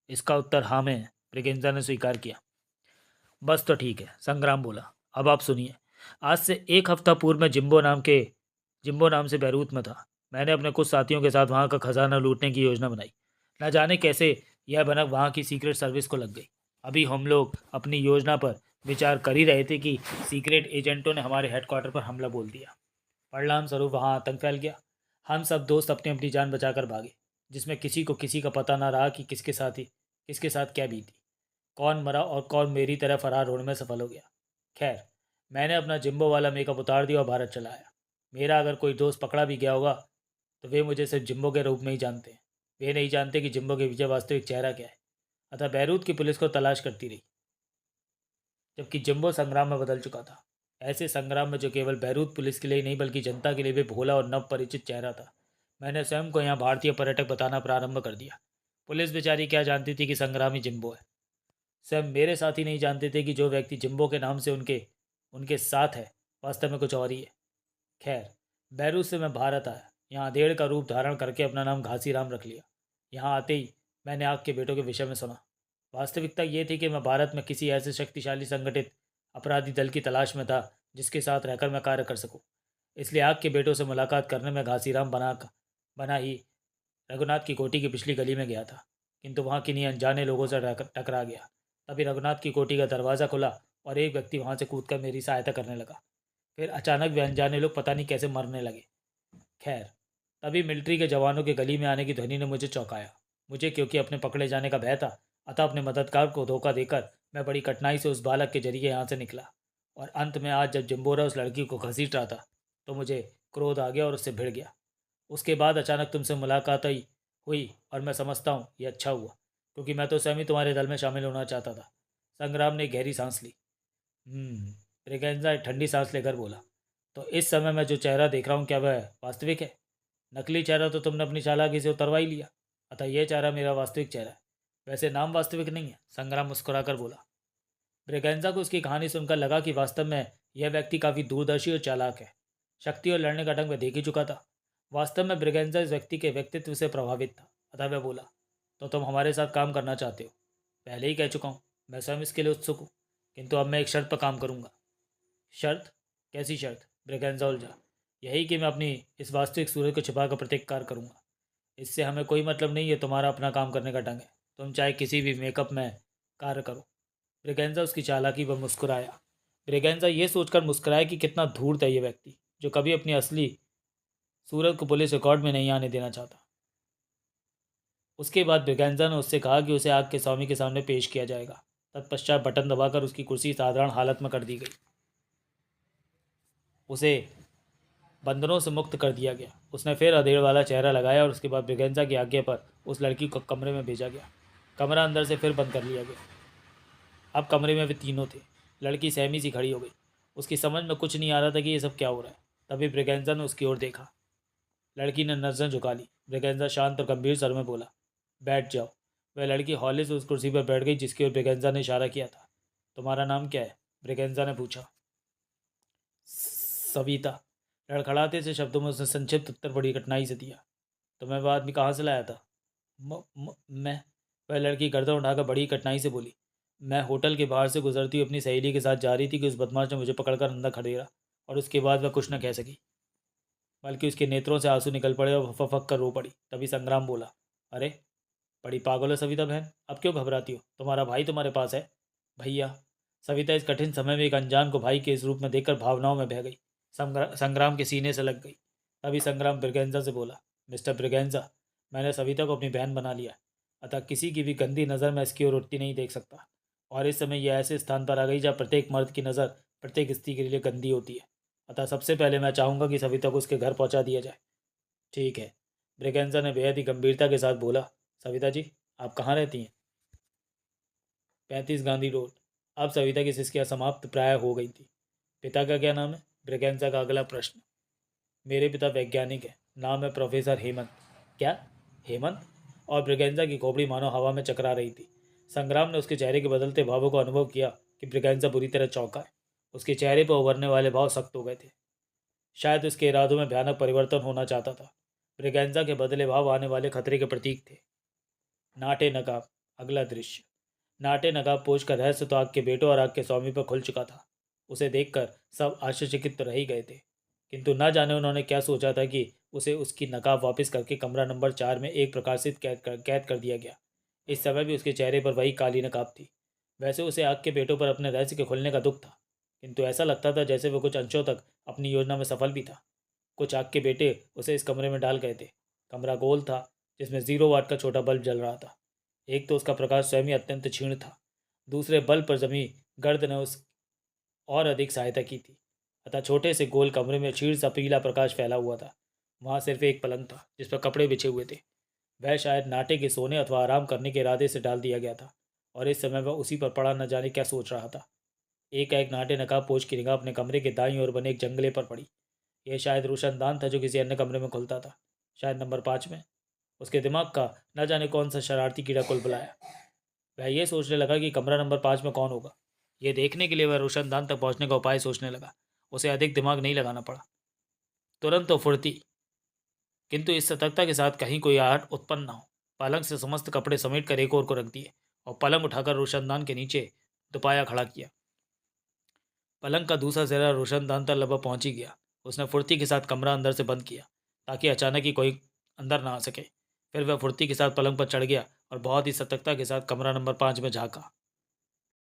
इसका उत्तर हाँ में है, ब्रिगेंजा ने स्वीकार किया। बस तो ठीक है, संग्राम बोला। अब आप सुनिए। आज से एक हफ्ता पूर्व मैं जिम्बो नाम से बैरूत में था। मैंने अपने कुछ साथियों के साथ वहाँ का खजाना लूटने की योजना बनाई। न जाने कैसे यह भनक वहाँ की सीक्रेट सर्विस को लग गई। अभी हम लोग अपनी योजना पर विचार कर ही रहे थे कि सीक्रेट एजेंटों ने हमारे हेडक्वार्टर पर हमला बोल दिया। परिणाम स्वरूप वहाँ आतंक फैल गया। हम सब दोस्त अपनी अपनी जान बचाकर भागे, जिसमें किसी को किसी का पता ना रहा कि किसके साथ क्या बीती, कौन मरा और कौन मेरी तरह फरार होने में सफल हो गया। खैर, मैंने अपना जिम्बो वाला मेकअप उतार दिया और भारत चला आया। मेरा अगर कोई दोस्त पकड़ा भी गया होगा तो वे मुझे सिर्फ जिम्बो के रूप में ही जानते हैं। वे नहीं जानते कि जिम्बो के पीछे वास्तविक चेहरा क्या है। अतः बैरूत की पुलिस को तलाश करती रही, जबकि जिम्बो संग्राम में बदल चुका था। ऐसे संग्राम में जो केवल बैरूत पुलिस के लिए ही नहीं बल्कि जनता के लिए भी भोला और नव परिचित चेहरा था। मैंने स्वयं को यहाँ भारतीय पर्यटक बताना प्रारंभ कर दिया। पुलिस बेचारी क्या जानती थी कि संग्रामी जिम्बो है। स्वयं मेरे साथी नहीं जानते थे कि जो व्यक्ति जिम्बो के नाम से उनके उनके साथ है, वास्तव में कुछ और ही है। खैर, बैरूत से मैं भारत आया। यहाँ अधेड़ का रूप धारण करके अपना नाम घासीराम रख लिया। यहाँ आते ही मैंने आग के बेटों के विषय में सुना। वास्तविकता ये थी कि मैं भारत में किसी ऐसे शक्तिशाली संगठित अपराधी दल की तलाश में था जिसके साथ रहकर मैं कार्य कर सकूं। इसलिए आग के बेटों से मुलाकात करने में घासीराम बना ही रघुनाथ की कोठी की पिछली गली में गया था, किंतु वहाँ किन्हीं अनजाने लोगों से टकरा गया। तभी रघुनाथ की कोठी का दरवाज़ा खुला और एक व्यक्ति वहाँ से कूदकर मेरी सहायता करने लगा। फिर अचानक वे अनजाने लोग पता नहीं कैसे मरने लगे। खैर, तभी मिलिट्री के जवानों के गली में आने की ध्वनि ने मुझे चौंकाया। मुझे क्योंकि अपने पकड़े जाने का भय था, अतः अपने मददगार को धोखा देकर मैं बड़ी कठिनाई से उस बालक के जरिए यहाँ से निकला। और अंत में आज जब जिम्बोरा उस लड़की को घसीट रहा था तो मुझे क्रोध आ गया और उससे भिड़ गया। उसके बाद अचानक तुमसे मुलाकात हुई और मैं समझता हूँ ये अच्छा हुआ, क्योंकि मैं तो स्वयं ही तुम्हारे दल में शामिल होना चाहता था। संग्राम ने गहरी सांस ली। ब्रिगेंजा ठंडी सांस लेकर बोला, तो इस समय मैं जो चेहरा देख रहा हूँ क्या वह वास्तविक है? नकली चेहरा तो तुमने अपनी चालाकी से उतरवा ही लिया, अतः यह चेहरा मेरा वास्तविक चेहरा है। वैसे नाम वास्तविक नहीं है, संग्राम मुस्कुराकर बोला। ब्रिगेंजा को उसकी कहानी सुनकर लगा कि वास्तव में यह व्यक्ति काफ़ी दूरदर्शी और चालाक है। शक्ति और लड़ने का ढंग वह देख ही चुका था। वास्तव में ब्रिगेंजा इस व्यक्ति के व्यक्तित्व से प्रभावित था, अतः वह बोला, तो तुम हमारे साथ काम करना चाहते हो? पहले ही कह चुका हूँ, मैं स्वयं इसके लिए उत्सुक हूँ, किंतु अब मैं एक शर्त पर काम करूँगा। शर्त? कैसी शर्त? ब्रिगेंजा उलझा। यही कि मैं अपनी इस वास्तविक सूरत को छिपा कर प्रतीक करूँगा। इससे हमें कोई मतलब नहीं है तुम्हारा अपना काम करने का ढंग है। तुम चाहे किसी भी मेकअप में कार्य करो। ब्रिगेंजा उसकी चालाकी पर मुस्कुराया। ब्रिगेंजा ये सोचकर मुस्कुराया कि कितना धूर्त है ये व्यक्ति, जो कभी अपनी असली सूरत को पुलिस रिकॉर्ड में नहीं आने देना चाहता। उसके बाद ब्रिगेंजा ने उससे कहा कि उसे आग के स्वामी के सामने पेश किया जाएगा। तत्पश्चात बटन दबाकर उसकी कुर्सी साधारण हालत में कर दी गई। उसे बंधनों से मुक्त कर दिया गया। उसने फिर अधेड़ वाला चेहरा लगाया और उसके बाद ब्रिगेंजा की आज्ञा पर उस लड़की को कमरे में भेजा गया। कमरा अंदर से फिर बंद कर लिया गया। अब कमरे में वे तीनों थे। लड़की सहमी सी खड़ी हो गई। उसकी समझ में कुछ नहीं आ रहा था कि ये सब क्या हो रहा है। तभी ब्रिगेंजा ने उसकी ओर देखा। लड़की ने नज़रें झुका ली। ब्रिगेंजा शांत और गंभीर स्वर में बोला, बैठ जाओ। वह लड़की हौले से उस कुर्सी पर बैठ गई जिसकी ओर ब्रिगेंजा ने इशारा किया था। तुम्हारा नाम क्या है? ब्रिगेंजा ने पूछा। सविता। लड़खड़ाते से शब्दों में उसने संक्षिप्त उत्तर बड़ी कठिनाई से दिया। तुम्हें वह आदमी कहाँ से लाया था? मैं। वह लड़की गर्दन उठाकर बड़ी कठिनाई से बोली, मैं होटल के बाहर से गुजरती हुई अपनी सहेली के साथ जा रही थी कि उस बदमाश ने मुझे पकड़कर अंदर खड़ेरा और उसके बाद वह कुछ न कह सकी, बल्कि उसके नेत्रों से आंसू निकल पड़े और फक कर रो पड़ी। तभी संग्राम बोला, अरे बड़ी पागल हो सविता बहन, अब क्यों घबराती हो? तुम्हारा भाई तुम्हारे पास है। भैया। सविता इस कठिन समय में एक अनजान को भाई के इस रूप में देखकर भावनाओं में बह गई। संग्राम के सीने से लग गई। तभी संग्राम ब्रिगेंजा से बोला, मिस्टर ब्रिगेंजा, मैंने सविता को अपनी बहन बना लिया, अतः किसी की भी गंदी नज़र में इसकी ओर उठती नहीं देख सकता। और इस समय यह ऐसे स्थान पर आ गई जहाँ प्रत्येक मर्द की नज़र प्रत्येक स्त्री के लिए गंदी होती है। अतः सबसे पहले मैं चाहूँगा कि सविता को उसके घर पहुँचा दिया जाए। ठीक है, ब्रिगेंजा ने बेहद ही गंभीरता के साथ बोला। सविता जी, आप कहाँ रहती हैं? 35 गांधी रोड। अब सविता की सिस्कियाँ समाप्त प्राय हो गई थी। पिता का क्या नाम है? ब्रिगेंजा का अगला प्रश्न। मेरे पिता वैज्ञानिक हैं, नाम है प्रोफेसर हेमंत। क्या? हेमंत? और ब्रिगेंजा की खोपड़ी मानो हवा में चकरा रही थी। संग्राम ने उसके चेहरे के बदलते भावों को अनुभव किया कि ब्रिगेंजा बुरी तरह चौंका है। उसके चेहरे पर उभरने वाले भाव सख्त हो गए थे। शायद उसके इरादों में भयानक परिवर्तन होना चाहता था। ब्रिगेंजा के बदले भाव आने वाले खतरे के प्रतीक थे। नाटे नकाब। अगला दृश्य। नाटे नकाब पोष का रहस्य तो आग के बेटों और आग के स्वामी पर खुल चुका था। उसे देखकर सब आश्चर्यचकित तो रह ही गए थे, किंतु न जाने उन्होंने क्या सोचा था कि उसे उसकी नकाब वापस करके कमरा नंबर 4 में एक प्रकाशित कैद कर दिया गया। इस समय भी उसके चेहरे पर वही काली नकाब थी। वैसे उसे आग के पेटों पर अपने रहस्य के खुलने का दुख था, किंतु ऐसा लगता था जैसे वह कुछ अंशों तक अपनी योजना में सफल भी था। कुछ आग के बेटे उसे इस कमरे में डाल गए थे। कमरा गोल था, जिसमें 0 वाट का छोटा बल्ब जल रहा था। एक तो उसका प्रकाश स्वयं ही अत्यंत क्षीण था, दूसरे बल्ब पर जमी गर्द ने उस और अधिक सहायता की थी। अतः छोटे से गोल कमरे में क्षीण सा पीला प्रकाश फैला हुआ था। वहाँ सिर्फ एक पलंग था जिस पर कपड़े बिछे हुए थे। वह शायद नाटे के सोने अथवा आराम करने के इरादे से डाल दिया गया था, और इस समय वह उसी पर पड़ा न जाने क्या सोच रहा था। एक नाटे नकाबपोश की निगाह अपने कमरे के दाईं ओर बने एक जंगले पर पड़ी। यह शायद रोशनदान था जो किसी अन्य कमरे में खुलता था, शायद नंबर 5 में। उसके दिमाग का न जाने कौन सा शरारती कीड़ा कुल बुलाया। वह यह सोचने लगा कि कमरा नंबर 5 में कौन होगा। यह देखने के लिए वह रोशनदान तक पहुंचने का उपाय सोचने लगा। उसे अधिक दिमाग नहीं लगाना पड़ा, तुरंत तो फुर्ती, किंतु इस सतर्कता के साथ कहीं कोई आहट उत्पन्न न हो। पलंग से समस्त कपड़े समेट कर एक ओर को रख दिए और पलंग उठाकर रोशनदान के नीचे दुपाया खड़ा किया। पलंग का दूसरा सिरा रोशनदान तक लगभग पहुंच ही गया। उसने फुर्ती के साथ कमरा अंदर से बंद किया ताकि अचानक ही कोई अंदर ना आ सके। फिर वह फुर्ती के साथ पलंग पर चढ़ गया और बहुत ही सतर्कता के साथ कमरा नंबर 5 में झांका।